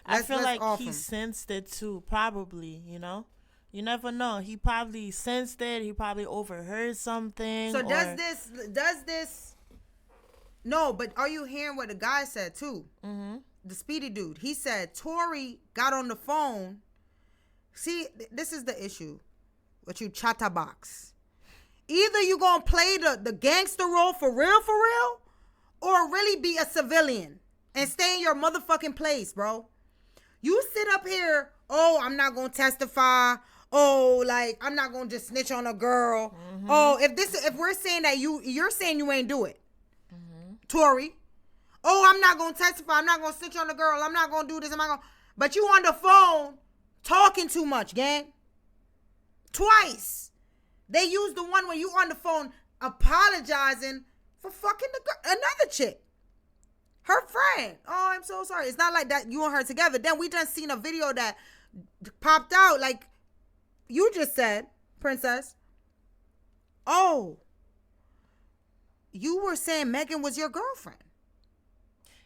I feel like off he him. sensed it too, probably, you know? You never know. He probably sensed it. He probably overheard something. So does this? No, but are you hearing what the guy said too? The speedy dude. He said Tory got on the phone. See, this is the issue with you chatterbox. Either you gonna play the gangster role for real, or really be a civilian and stay in your motherfucking place, bro. You sit up here, oh, I'm not gonna testify. Oh, like I'm not gonna just snitch on a girl. Oh, if we're saying that you're saying you ain't do it, Tory. Oh, I'm not gonna testify. I'm not gonna snitch on the girl. I'm not gonna do this. I'm not gonna. But you on the phone talking too much, gang. Twice. They used the one when you on the phone apologizing for fucking another chick. Her friend. Oh, I'm so sorry. It's not like that you and her together. Then we just seen a video that popped out like you just said, Princess. Oh, you were saying Megan was your girlfriend.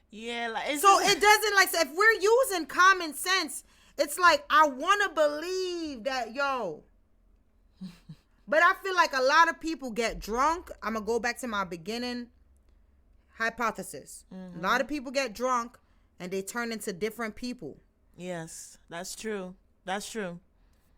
Yeah, like So it doesn't like so if we're using common sense It's like, I want to believe that, yo. But I feel like a lot of people get drunk. I'm going to go back to my beginning hypothesis. A lot of people get drunk and they turn into different people. Yes, that's true. That's true.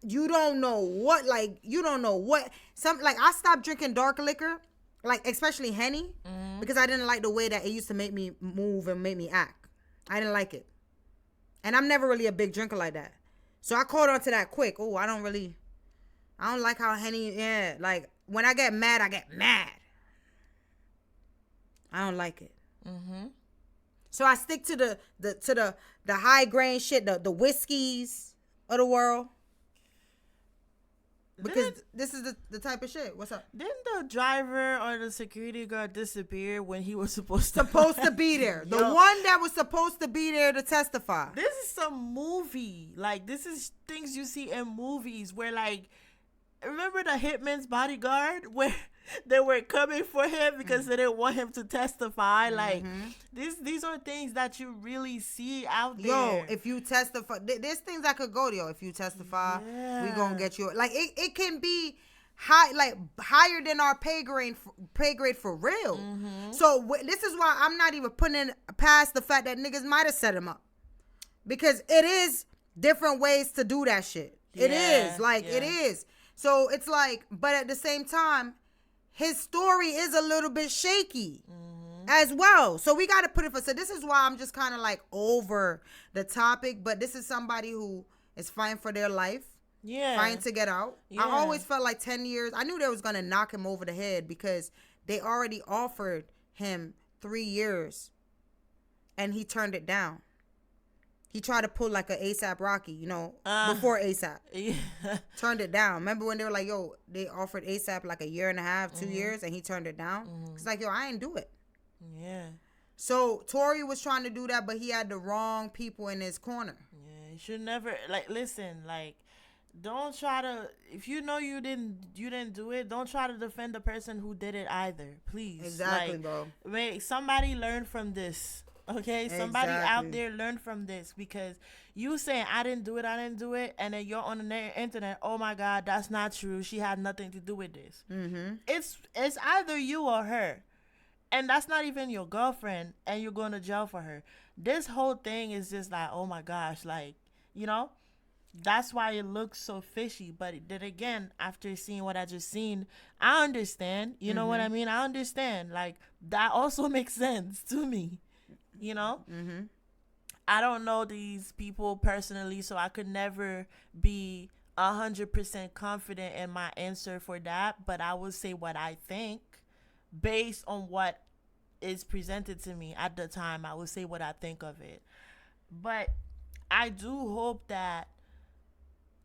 You don't know what, like, I stopped drinking dark liquor, like, especially Henny, because I didn't like the way that it used to make me move and make me act. I didn't like it. And I'm never really a big drinker like that. So I caught on to that quick. Oh, I don't like how Henny, like, when I get mad, I get mad. I don't like it. So I stick to the high grain shit, the whiskeys of the world. Because this is the type of shit. What's up? Didn't the driver or the security guard disappear when he was supposed to be there? The one that was supposed to be there to testify. This is some movie. Like, this is things you see in movies where, like, remember the Hitman's Bodyguard where they were coming for him because they didn't want him to testify. Like, these are things that you really see out there. Yo, if you testify, there's things I could go to. Yo, if you testify, we gonna get you. Like, it can be high, like higher than our pay grade for real. So this is why I'm not even putting in past the fact that niggas might have set him up, because it is different ways to do that shit. It is like it is. So it's like, but at the same time, his story is a little bit shaky as well. So we got to put it so this is why I'm just kind of like over the topic. But this is somebody who is fighting for their life. Yeah. Fighting to get out. Yeah. I always felt like 10 years. I knew they was going to knock him over the head because they already offered him 3 years and he turned it down. He tried to pull like an ASAP Rocky, before ASAP. Yeah. Turned it down. Remember when they were like, yo, they offered ASAP like a year and a half, 2 years, and he turned it down? It's like, yo, I ain't do it. Yeah. So Tory was trying to do that, but he had the wrong people in his corner. Yeah, you should never, like, listen, like, don't try to, if you know you didn't do it, don't try to defend the person who did it either, please. Exactly, like, bro. Wait, somebody learn from this. Okay, somebody out there learn from this, because you saying I didn't do it, and then you're on the internet. Oh my God, that's not true. She had nothing to do with this. It's either you or her, and that's not even your girlfriend, and you're going to jail for her. This whole thing is just like, oh my gosh, like, that's why it looks so fishy. But then again, after seeing what I just seen, I understand. You know what I mean? I understand. Like, that also makes sense to me. I don't know these people personally, so I could never be 100% confident in my answer for that, but I will say what I think based on what is presented to me at the time. I will say what I think of it, but I do hope that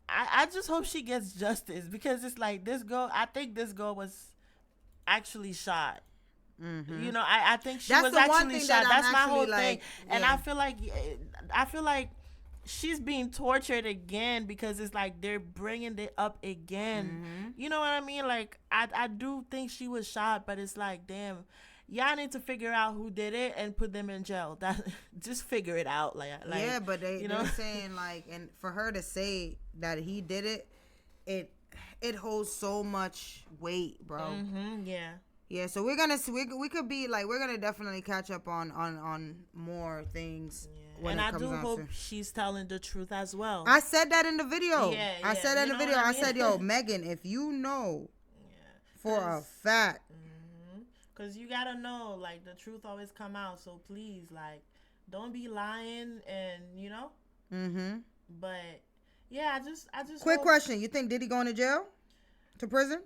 I just hope she gets justice, because it's like, this girl, I think this girl was actually shot. I think she was actually shot. That's my whole thing. And I feel like she's being tortured again, because it's like they're bringing it up again. You know what I mean? Like, I do think she was shot, but it's like, damn, y'all need to figure out who did it and put them in jail. That, just figure it out. Like yeah, but they're saying, like, and for her to say that he did it, it holds so much weight, bro. Yeah. Yeah, so we're gonna we could be like, we're gonna definitely catch up on more things. Yeah. And I do hope she's telling the truth as well. I said that in the video. Yeah, I said that in the video. I said, yo, Megan, if you know for a fact, because you gotta know, like, the truth always come out. So please, like, don't be lying, and But yeah, I just. Quick question: you think Diddy going to jail, to prison?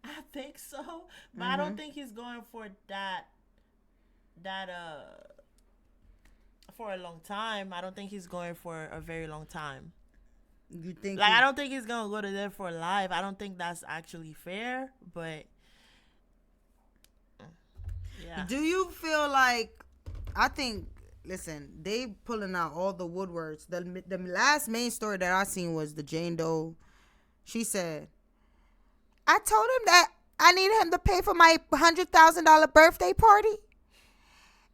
I think so, but I don't think he's going for that for a long time. I don't think he's going for a very long time. You think? Like, I don't think he's gonna go to there for life. I don't think that's actually fair, but yeah. Do you feel like, I think, listen, they pulling out all the woodworks. The last main story that I seen was the Jane Doe. She said, I told him that I needed him to pay for my $100,000 birthday party,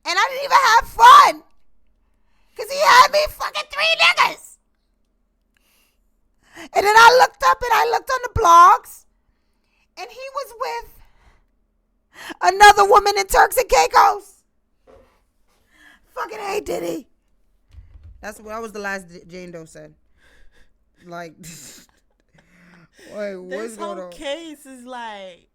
and I didn't even have fun. Because he had me fucking 3 niggas. And then I looked up and I looked on the blogs. And he was with another woman in Turks and Caicos. Fucking hey, Diddy. That was the last Jane Doe said. Like, wait, what's This going whole on? case is like,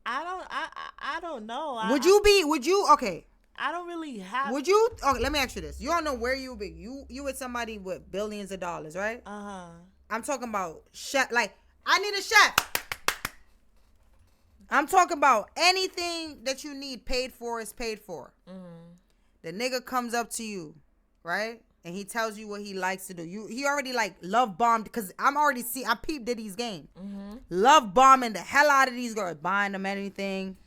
I don't know. Would you, okay. I don't really have. Would you, okay, let me ask you this. You don't know where you would be. You with somebody with billions of dollars, right? I'm talking about chef, like, I need a chef. I'm talking about anything that you need paid for is paid for. The nigga comes up to you, right? And he tells you what he likes to do. He already like love bombed, because I peeped Diddy's game. Love bombing the hell out of these girls, buying them anything,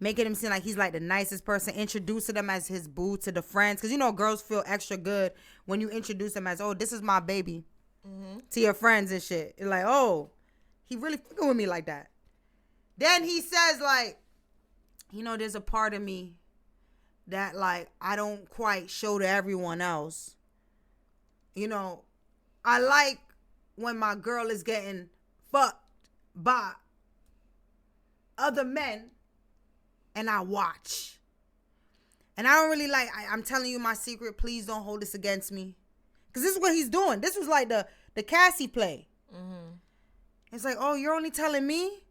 making him seem like he's like the nicest person, introducing them as his boo to the friends. Because you know girls feel extra good when you introduce them as, oh, this is my baby, to your friends and shit. It's like, oh, he really fucking with me like that. Then he says like, you know, there's a part of me that like I don't quite show to everyone else. You know, I like when my girl is getting fucked by other men and I watch. And I don't really like, I'm telling you my secret, please don't hold this against me. Because this is what he's doing. This was like the Cassie play. It's like, oh, you're only telling me?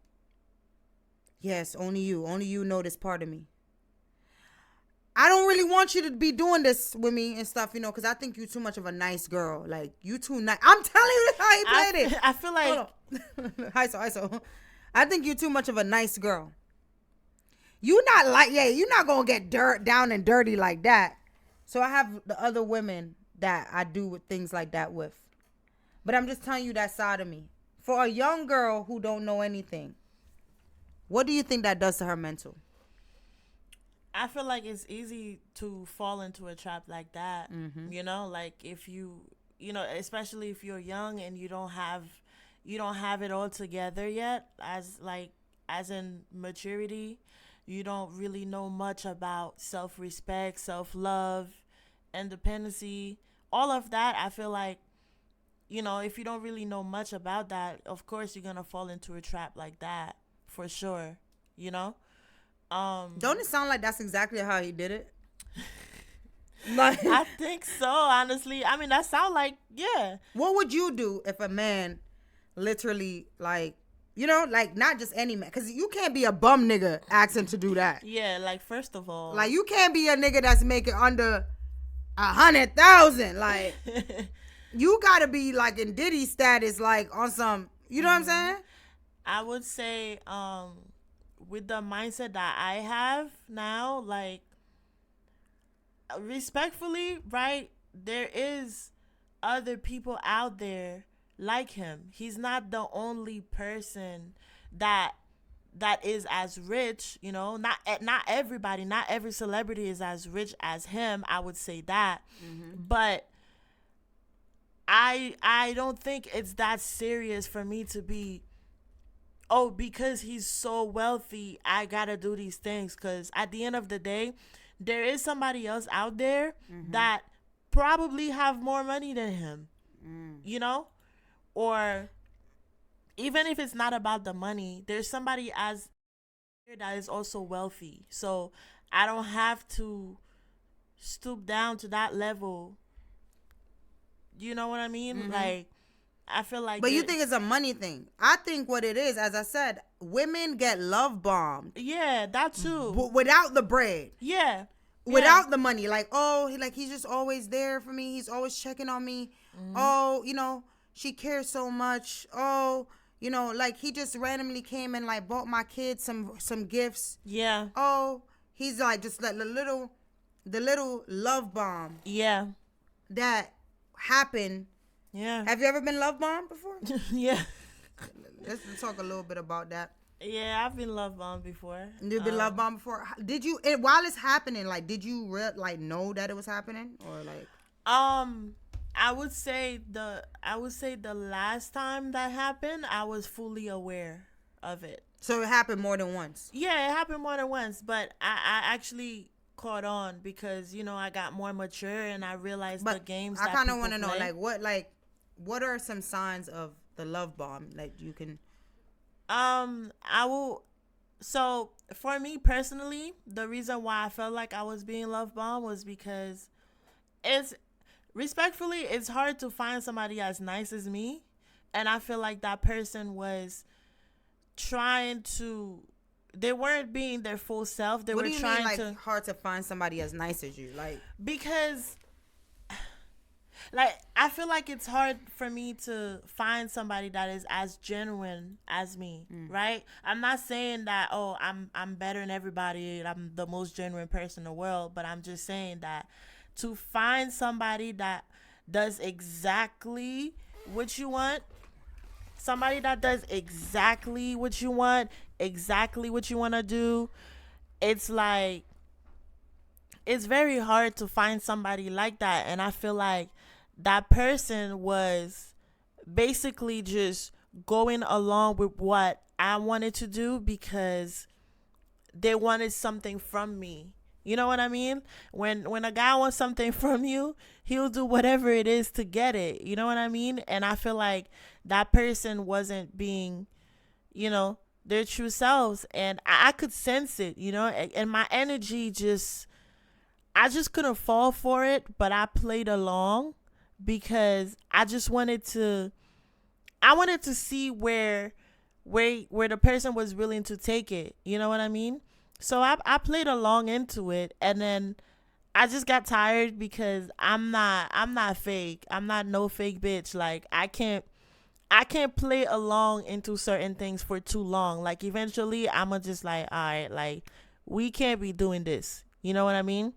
Yes, only you. Only you know this part of me. I don't really want you to be doing this with me and stuff, you know, because I think you too much of a nice girl. Like, you too nice. I'm telling you how he played it. I feel like... ISO. I think you too much of a nice girl. You're not going to get down and dirty like that. So I have the other women that I do with things like that with. But I'm just telling you that side of me. For a young girl who don't know anything, what do you think that does to her mental? I feel like it's easy to fall into a trap like that. You know, like if you know, especially if you're young and you don't have it all together yet, as in maturity, you don't really know much about self-respect, self-love, independency, all of that. I feel like, you know, if you don't really know much about that, of course you're gonna fall into a trap like that for sure. You know. Don't it sound like that's exactly how he did it? Like, I think so, honestly. I mean, that sound like, yeah. What would you do if a man literally, like, you know, like, not just any man, because you can't be a bum nigga asking to do that. Yeah, like, first of all, like, you can't be a nigga that's making under 100,000. Like, you gotta be like in Diddy status, like on some, you know what I'm saying? I would say, with the mindset that I have now, like, respectfully, right, there is other people out there like him. He's not the only person that is as rich, you know. Not everybody, not every celebrity is as rich as him, I would say that. But I don't think it's that serious for me to be, oh, because he's so wealthy, I gotta do these things. Because at the end of the day, there is somebody else out there that probably have more money than him, you know? Or even if it's not about the money, there's somebody as that is also wealthy. So I don't have to stoop down to that level. You know what I mean? Like, I feel like... But you think it's a money thing. I think what it is, as I said, women get love bombed. Yeah, that too. Without the bread. Yeah. Without the money. Like, oh, he's just always there for me. He's always checking on me. Oh, you know, she cares so much. Oh, you know, like, he just randomly came and, like, bought my kids some gifts. Yeah. Oh, he's, like, just like the little love bomb. Yeah. That happened. Yeah. Have you ever been love bombed before? Yeah. Let's talk a little bit about that. Yeah, I've been love bombed before. You've been love bombed before. Did you? While it's happening, like, did you know that it was happening, or like? I would say the last time that happened, I was fully aware of it. So it happened more than once. Yeah, it happened more than once, but I actually caught on because I got more mature and I realized the But games. I That kind of people want to know, play. what are some signs of the love bomb that you can? I will. So for me personally, the reason why I felt like I was being love bombed was because it's respectfully, it's hard to find somebody as nice as me, and I feel like that person was trying to. They weren't being their full self. They What were do you trying mean, like to hard to find somebody as nice as you? Like, because like I feel like it's hard for me to find somebody that is as genuine as me, right? I'm not saying that I'm better than everybody and I'm the most genuine person in the world, but I'm just saying that to find somebody that does exactly what you want, somebody that does exactly what you want, exactly what you want to do, it's like it's very hard to find somebody like that. And I feel like that person was basically just going along with what I wanted to do because they wanted something from me. You know what I mean? When a guy wants something from you, he'll do whatever it is to get it. You know what I mean? And I feel like that person wasn't being, their true selves, and I could sense it. And my energy I just couldn't fall for it, but I played along because I just wanted to see where the person was willing to take it. You know what I mean? So I played along into it, and then I just got tired because I'm not fake. I'm not no fake bitch. Like I can't play along into certain things for too long. Like eventually I'ma just like, all right, like we can't be doing this. You know what I mean?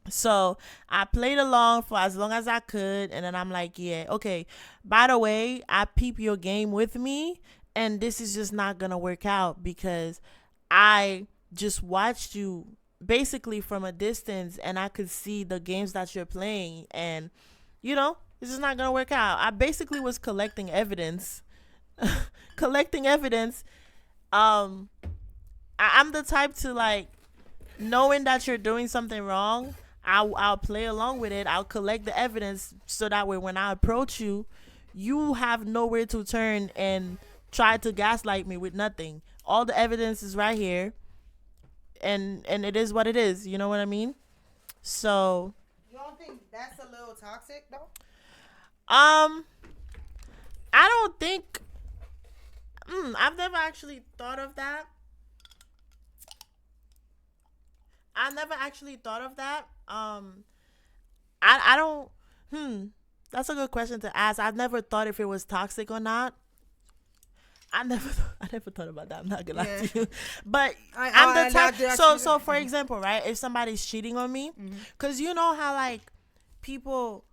So I played along for as long as I could, and then I'm like, yeah, okay. By the way, I peep your game with me, and this is just not gonna work out because I just watched you basically from a distance, and I could see the games that you're playing, and this is not gonna work out. I basically was collecting evidence, collecting evidence. I'm the type to like knowing that you're doing something wrong. I'll play along with it. I'll collect the evidence so that way when I approach you, you have nowhere to turn and try to gaslight me with nothing. All the evidence is right here, and it is what it is. You know what I mean? So, you don't think that's a little toxic though? I don't think. I've never actually thought of that. I never actually thought of that. I don't. That's a good question to ask. I've never thought if it was toxic or not. I never thought about that. I'm not gonna lie to you, but I'm the type. So for example, right? If somebody's cheating on me, because you know how like people,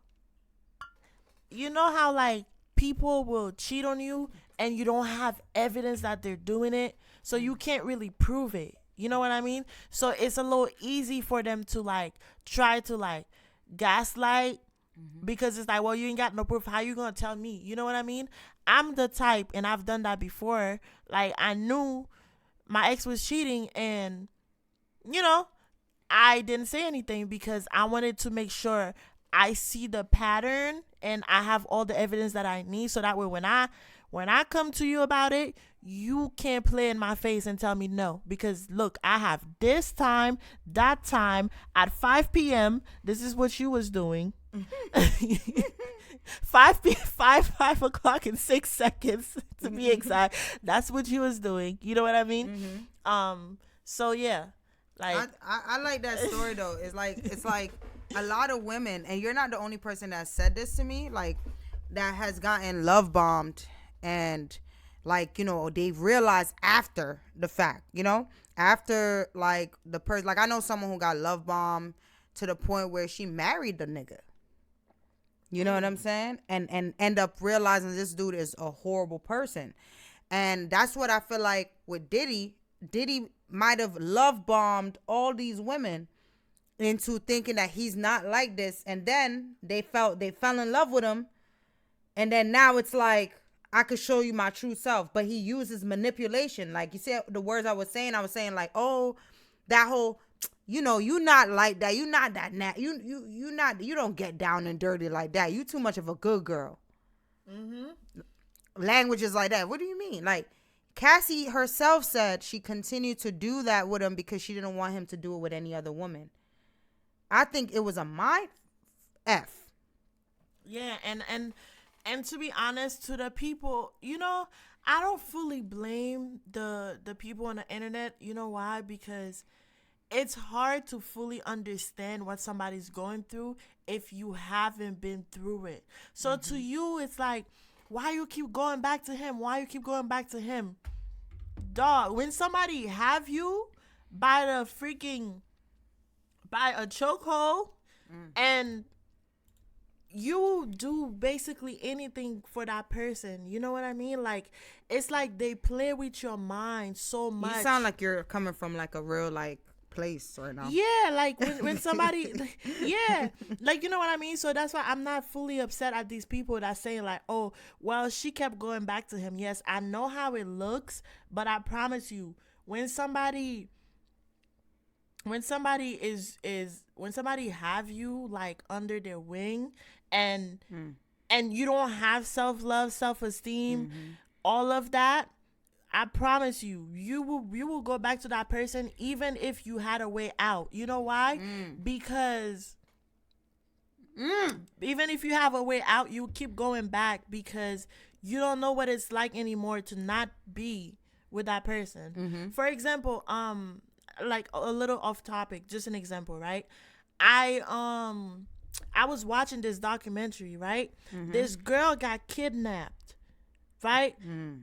people will cheat on you and you don't have evidence that they're doing it, so you can't really prove it. You know what I mean? So it's a little easy for them to like try to like gaslight because it's like, well, you ain't got no proof. How you gonna tell me? You know what I mean? I'm the type, and I've done that before. Like I knew my ex was cheating, and I didn't say anything because I wanted to make sure I see the pattern and I have all the evidence that I need, so that way when I come to you about it, you can't play in my face and tell me no. Because look, I have this time, that time, at 5 p.m. This is what you was doing. 5 o'clock and 6 seconds to be exact. That's what you was doing. You know what I mean? So yeah. Like I like that story though. It's like a lot of women, and you're not the only person that said this to me, like that has gotten love bombed, and like they've realized after the fact, after like the person, like I know someone who got love bombed to the point where she married the nigga. You know what I'm saying? And end up realizing this dude is a horrible person. And that's what I feel like with Diddy. Diddy might have love bombed all these women into thinking that he's not like this, and then they fell in love with him, and then now it's like, I could show you my true self. But he uses manipulation. Like you said, the words I was saying like, oh, that whole you know, you not like that. You not that you not, you don't get down and dirty like that. You too much of a good girl. Languages like that. What do you mean? Like, Cassie herself said she continued to do that with him because she didn't want him to do it with any other woman. I think it was a mind F. Yeah, and to be honest, to the people, you know, I don't fully blame the people on the internet. You know why? Because it's hard to fully understand what somebody's going through if you haven't been through it. So to you, it's like, why you keep going back to him? Why you keep going back to him? Dog, when somebody have you by a chokehold and you do basically anything for that person, you know what I mean? Like, it's like they play with your mind so much. You sound like you're coming from like a real like place right now. Yeah, like when somebody, yeah, like, you know what I mean? So that's why I'm not fully upset at these people that saying like, oh, well, she kept going back to him. Yes, I know how it looks, but I promise you, when somebody have you like under their wing and you don't have self-love, self-esteem, all of that, I promise you, you will go back to that person even if you had a way out. You know why? Because even if you have a way out, you keep going back because you don't know what it's like anymore to not be with that person. For example, like a little off topic, just an example, right? I was watching this documentary, right? This girl got kidnapped, right?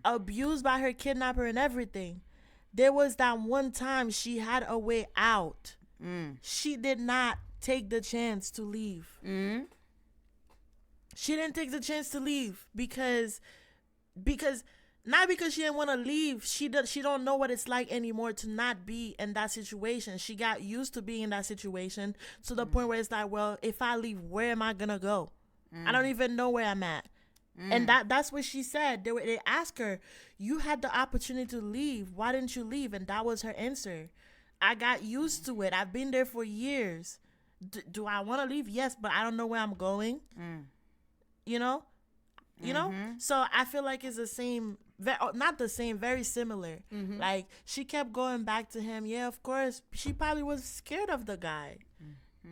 Abused by her kidnapper and everything. There was that one time she had a way out. She did not take the chance to leave. She didn't take the chance to leave because not because she didn't want to leave. She don't know what it's like anymore to not be in that situation. She got used to being in that situation to the point where it's like, well, if I leave, where am I gonna go? I don't even know where I'm at. And that's what she said. They asked her, you had the opportunity to leave. Why didn't you leave? And that was her answer. I got used to it. I've been there for years. Do I want to leave? Yes, but I don't know where I'm going. You know? You know? So I feel like it's the same, not the same, very similar. Like, she kept going back to him. Yeah, of course. She probably was scared of the guy.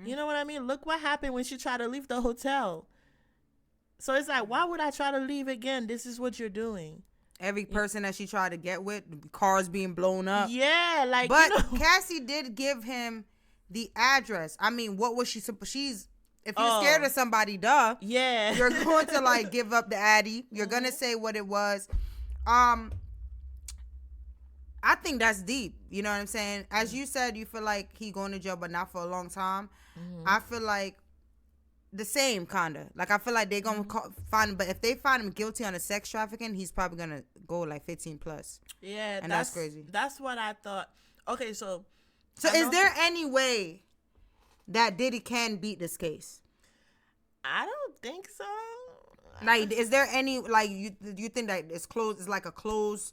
You know what I mean? Look what happened when she tried to leave the hotel. So it's like, why would I try to leave again? This is what you're doing. Every person that she tried to get with, cars being blown up. Yeah, like, but you know. Cassie did give him the address. I mean, what was she? She's, if you're scared of somebody, yeah, you're going to like give up the Addy. You're gonna say what it was. I think that's deep. You know what I'm saying? As you said, you feel like he going to jail, but not for a long time. I feel like the same kind of. Like, I feel like they're gonna find him, but if they find him guilty on a sex trafficking, he's probably gonna go like 15 plus. Yeah, and that's crazy. That's what I thought. Okay, so is there any way that Diddy can beat this case? I don't think so. Like, is there any, like, you think that it's closed? It's like it's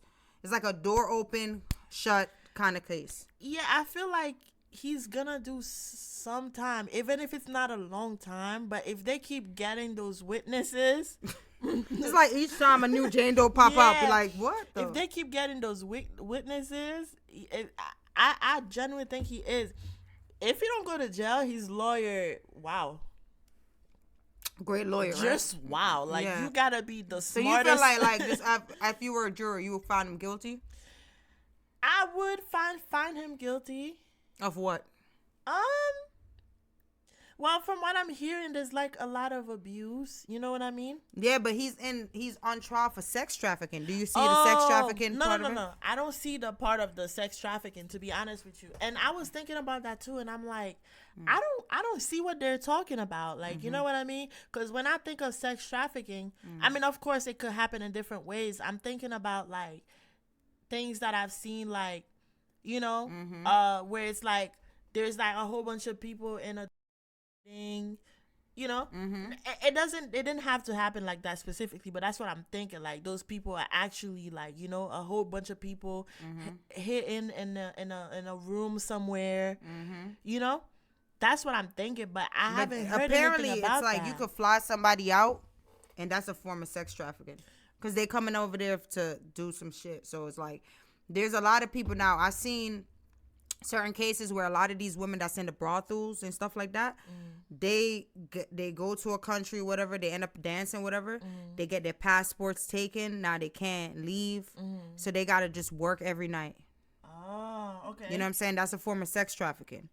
like a door open, shut kind of case. Yeah, I feel like he's gonna do some time, even if it's not a long time. But if they keep getting those witnesses, it's like each time a new Jane Doe pop up, you're like, what? If they keep getting those witnesses, I genuinely think he is. If he don't go to jail, his lawyer, wow. Great lawyer, just right? Wow. Like, you gotta be the smartest. So you feel like just if you were a juror, you would find him guilty? I would find him guilty. Of what? Well, from what I'm hearing, there's like a lot of abuse. You know what I mean? Yeah, but he's on trial for sex trafficking. Do you see the sex trafficking part of it? No. I don't see the part of the sex trafficking, to be honest with you. And I was thinking about that too, and I'm like, I don't see what they're talking about. Like, you know what I mean? Because when I think of sex trafficking, I mean, of course, it could happen in different ways. I'm thinking about like things that I've seen, like, you know, where it's like there's like a whole bunch of people in a thing, You know, it didn't have to happen like that specifically, but that's what I'm thinking. Like those people are actually like, you know, a whole bunch of people hidden in a room somewhere. You know, that's what I'm thinking. But I haven't heard apparently anything about it's like that. you could fly somebody out, and that's a form of sex trafficking because they coming over there to do some shit. So it's like there's a lot of people now. I've seen certain cases where a lot of these women that's in the brothels and stuff like that, they go to a country, whatever, they end up dancing, whatever, they get their passports taken, now they can't leave, so they gotta just work every night. Oh, okay. You know what I'm saying? That's a form of sex trafficking.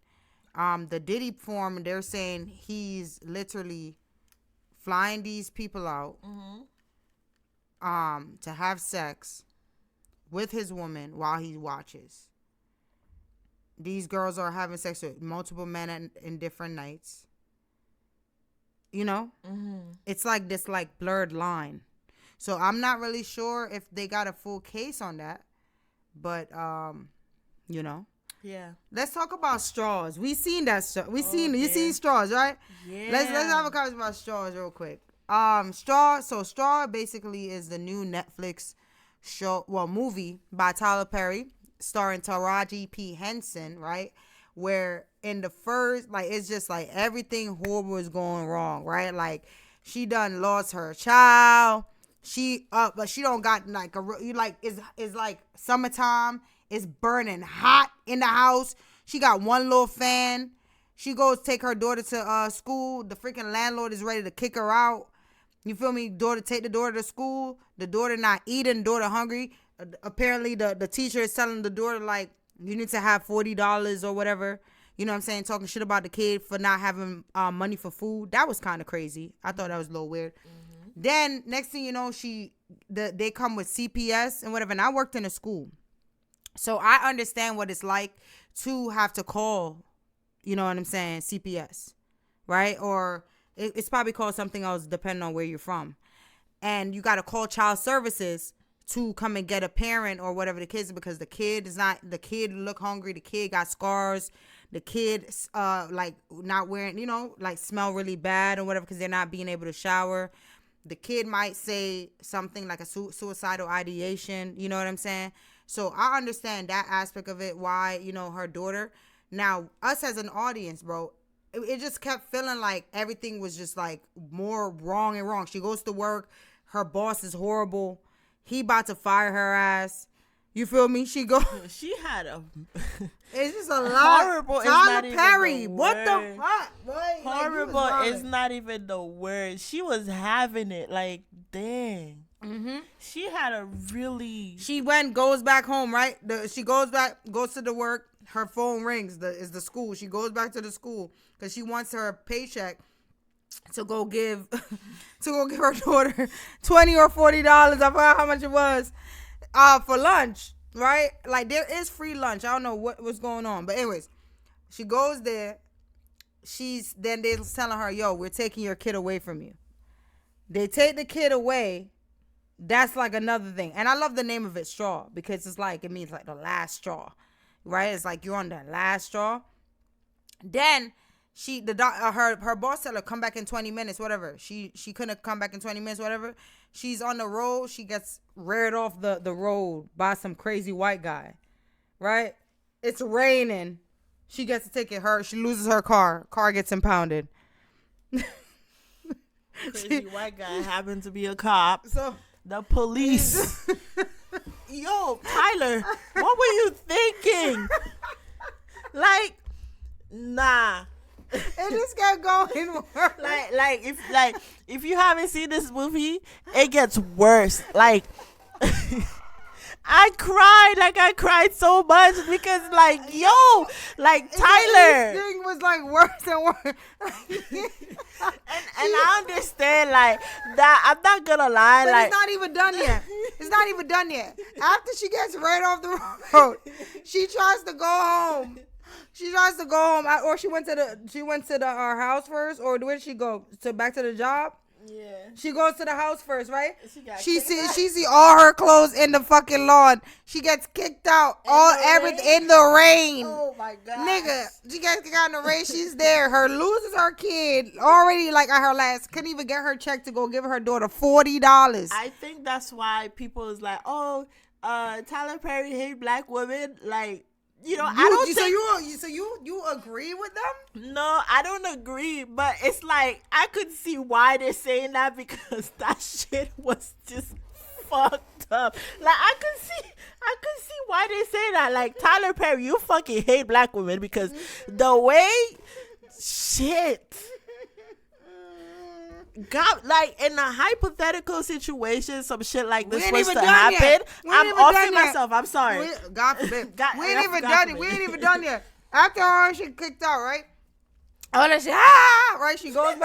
The Diddy form, they're saying he's literally flying these people out to have sex with his woman while he watches. These girls are having sex with multiple men in different nights. You know? It's like this like blurred line. So I'm not really sure if they got a full case on that. But, you know. Yeah. Let's talk about straws. We seen that. You seen straws, right? Yeah. Let's have a conversation about straws real quick. Straw basically is the new Netflix movie by Tyler Perry, starring Taraji P. Henson, right? Where in the first, like, it's just like everything horrible is going wrong, right? Like, she done lost her child. But she don't got like it's like summertime. It's burning hot in the house. She got one little fan. She goes take her daughter to school. The freaking landlord is ready to kick her out. You feel me? Take the daughter to school. The daughter not eating. Daughter hungry. Apparently the teacher is telling the daughter like you need to have $40 or whatever. You know what I'm saying? Talking shit about the kid for not having money for food. That was kind of crazy. I thought that was a little weird. Then next thing you know, they come with CPS and whatever. And I worked in a school, so I understand what it's like to have to call. You know what I'm saying? CPS, right? Or it's probably called something else depending on where you're from. And you got to call child services to come and get a parent or whatever the case is, because the kid look hungry, the kid got scars, the kid like not wearing, you know, like smell really bad or whatever because they're not being able to shower. The kid might say something like a suicidal ideation, you know what I'm saying? So I understand that aspect of it, why, you know, her daughter. Now, us as an audience, bro, it just kept feeling like everything was just like more wrong and wrong. She goes to work, her boss is horrible. He about to fire her ass. You feel me? She had a. It's just a lot. Horrible. Tyler Perry. What the fuck, boy? Horrible like, is not even the word. She was having it. Like, dang. She had a really. She goes back home, right? She goes to the work. Her phone rings. Is the school. She goes back to the school because she wants her paycheck to go give her daughter $20 or $40. I forgot how much it was. For lunch, right? Like, there is free lunch. I don't know what's going on. But anyways, she goes there. Then they're telling her, yo, we're taking your kid away from you. They take the kid away. That's like another thing. And I love the name of it, straw, because it's like, it means like the last straw, right? It's like you're on the last straw. Then her boss tell her come back in 20 minutes, whatever. She couldn't come back in 20 minutes, whatever. She's on the road. She gets reared off the road by some crazy white guy, right? It's raining. She gets a ticket. She loses her car. Car gets impounded. Crazy white guy happened to be a cop. So the police. Yo, Tyler, what were you thinking? Like, nah. It just kept going worse. If you haven't seen this movie, it gets worse. Like, I cried so much because, like, yo, like, Tyler. This thing was like worse and worse. and I understand, like, that. I'm not gonna lie, but like, it's not even done yet. It's not even done yet. After she gets right off the road, she tries to go home. Or she went to her house first, or where did she go? Back to the job? Yeah. She goes to the house first, right? She kicked out. see all her clothes in the fucking lawn. She gets kicked out everything in the rain. Oh my god. Nigga, she gets kicked out in the rain. She's there. Her loses her kid already like at her last. Couldn't even get her check to go give her daughter $40. I think that's why people is like, oh, Tyler Perry hate black women. Like, I don't think. So you agree with them? No, I don't agree. But it's like I could see why they're saying that because that shit was just fucked up. Like I could see why they say that. Like Tyler Perry, you fucking hate black women because the way shit. God, like in a hypothetical situation, some shit like this was to happen. I'm offing myself. I'm sorry. God forbid. We ain't even done it. We ain't even done yet. After her, she kicked out, right? Oh, that shit. Right? She goes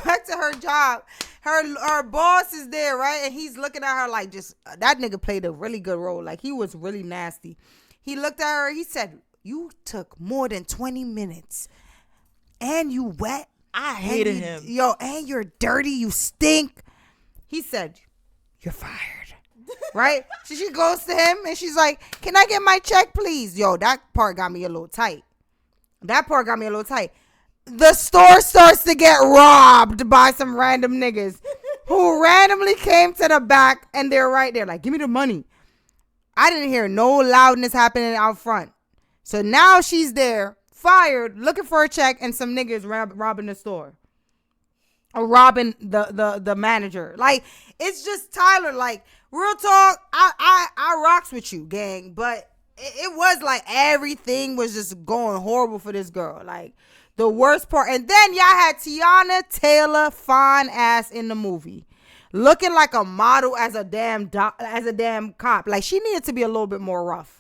back to her job. Her boss is there, right? And he's looking at her like just that nigga played a really good role. Like he was really nasty. He looked at her. He said, "You took more than 20 minutes, and you wet." I hated him. Yo, and you're dirty. You stink. He said, "You're fired." Right? So she goes to him and she's like, "Can I get my check, please?" Yo, that part got me a little tight. The store starts to get robbed by some random niggas who randomly came to the back and they're right there like, "Give me the money." I didn't hear no loudness happening out front. So now she's there, fired, looking for a check, and some niggas robbing the store. Or robbing the manager. Like, it's just Tyler. Like, real talk, I rocks with you, gang. But it was like everything was just going horrible for this girl. Like, the worst part. And then y'all had Tiana Taylor, fine ass in the movie. Looking like a model as a damn cop. Like, she needed to be a little bit more rough.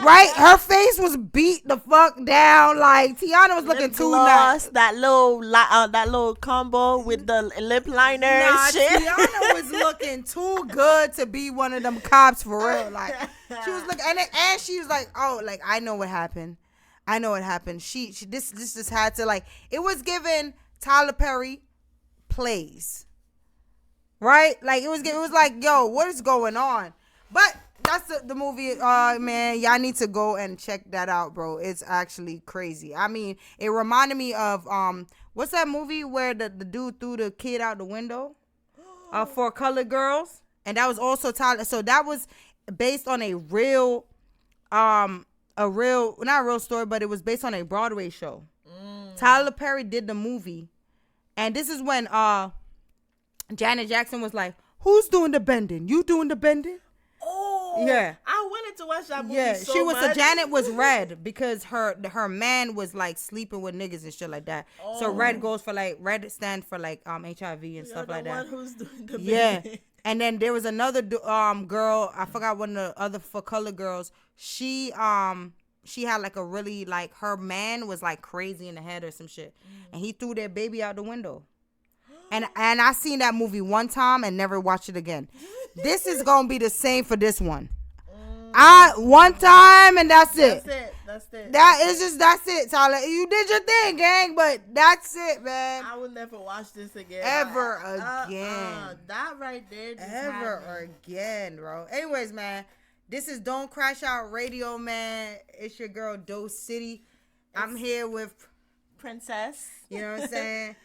Right? Her face was beat the fuck down. Like, Tiana was looking too nice. That little combo with the lip liner and shit. Tiana was looking too good to be one of them cops for real. Like, she was looking, and she was like, "Oh, like I know what happened. She this just had to like." It was given Tyler Perry plays, right? Like it was like, "Yo, what is going on?" But that's the movie, man. Y'all need to go and check that out, bro. It's actually crazy. I mean, it reminded me of what's that movie where the dude threw the kid out the window? For Colored Girls, and that was also Tyler. So that was based on a real, not a real story, but it was based on a Broadway show. Tyler Perry did the movie, and this is when Janet Jackson was like, "Who's doing the bending? You doing the bending?" Oh, yeah. I wanted to watch that movie. Yeah, so she was. much. So Janet was red because her man was like sleeping with niggas and shit like that. Oh. So red goes for like red stands for like HIV and stuff like that. One who's doing the bending. And then there was another girl. I forgot one of the other for Colored Girls. She had like a really like her man was like crazy in the head or some shit, and he threw their baby out the window. And I seen that movie one time and never watched it again. This is gonna be the same for this one. One time and that's it. That's it. That's it, Tyler. You did your thing, gang, but that's it, man. I will never watch this again. Ever again. That right there. Ever again, bro. Anyways, man, this is Don't Crash Out Radio, man. It's your girl, Dose City. I'm here with Princess. You know what I'm saying?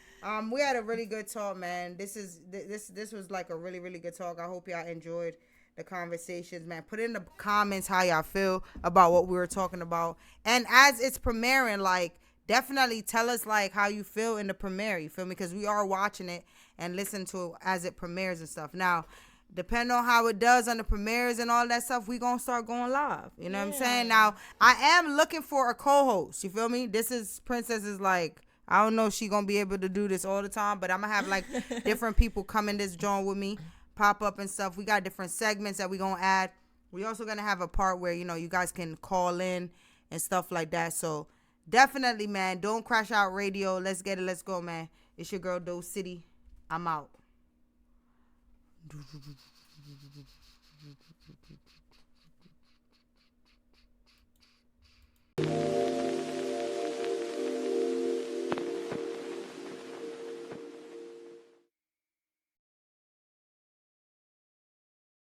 We had a really good talk, man. This was like a really, really good talk. I hope y'all enjoyed the conversations, man. Put in the comments how y'all feel about what we were talking about. And as it's premiering, like, definitely tell us, like, how you feel in the premiere. You feel me? Because we are watching it and listen to it as it premieres and stuff. Now, depending on how it does on the premieres and all that stuff, we gonna start going live. You know what I'm saying? Now, I am looking for a co-host. You feel me? This is Princess is like, I don't know if she gonna be able to do this all the time, but I'm gonna have like different people come in this joint with me, pop up and stuff. We got different segments that we gonna add. We also gonna have a part where, you know, you guys can call in and stuff like that. So definitely, man, Don't Crash Out Radio. Let's get it. Let's go, man. It's your girl, Dose City. I'm out.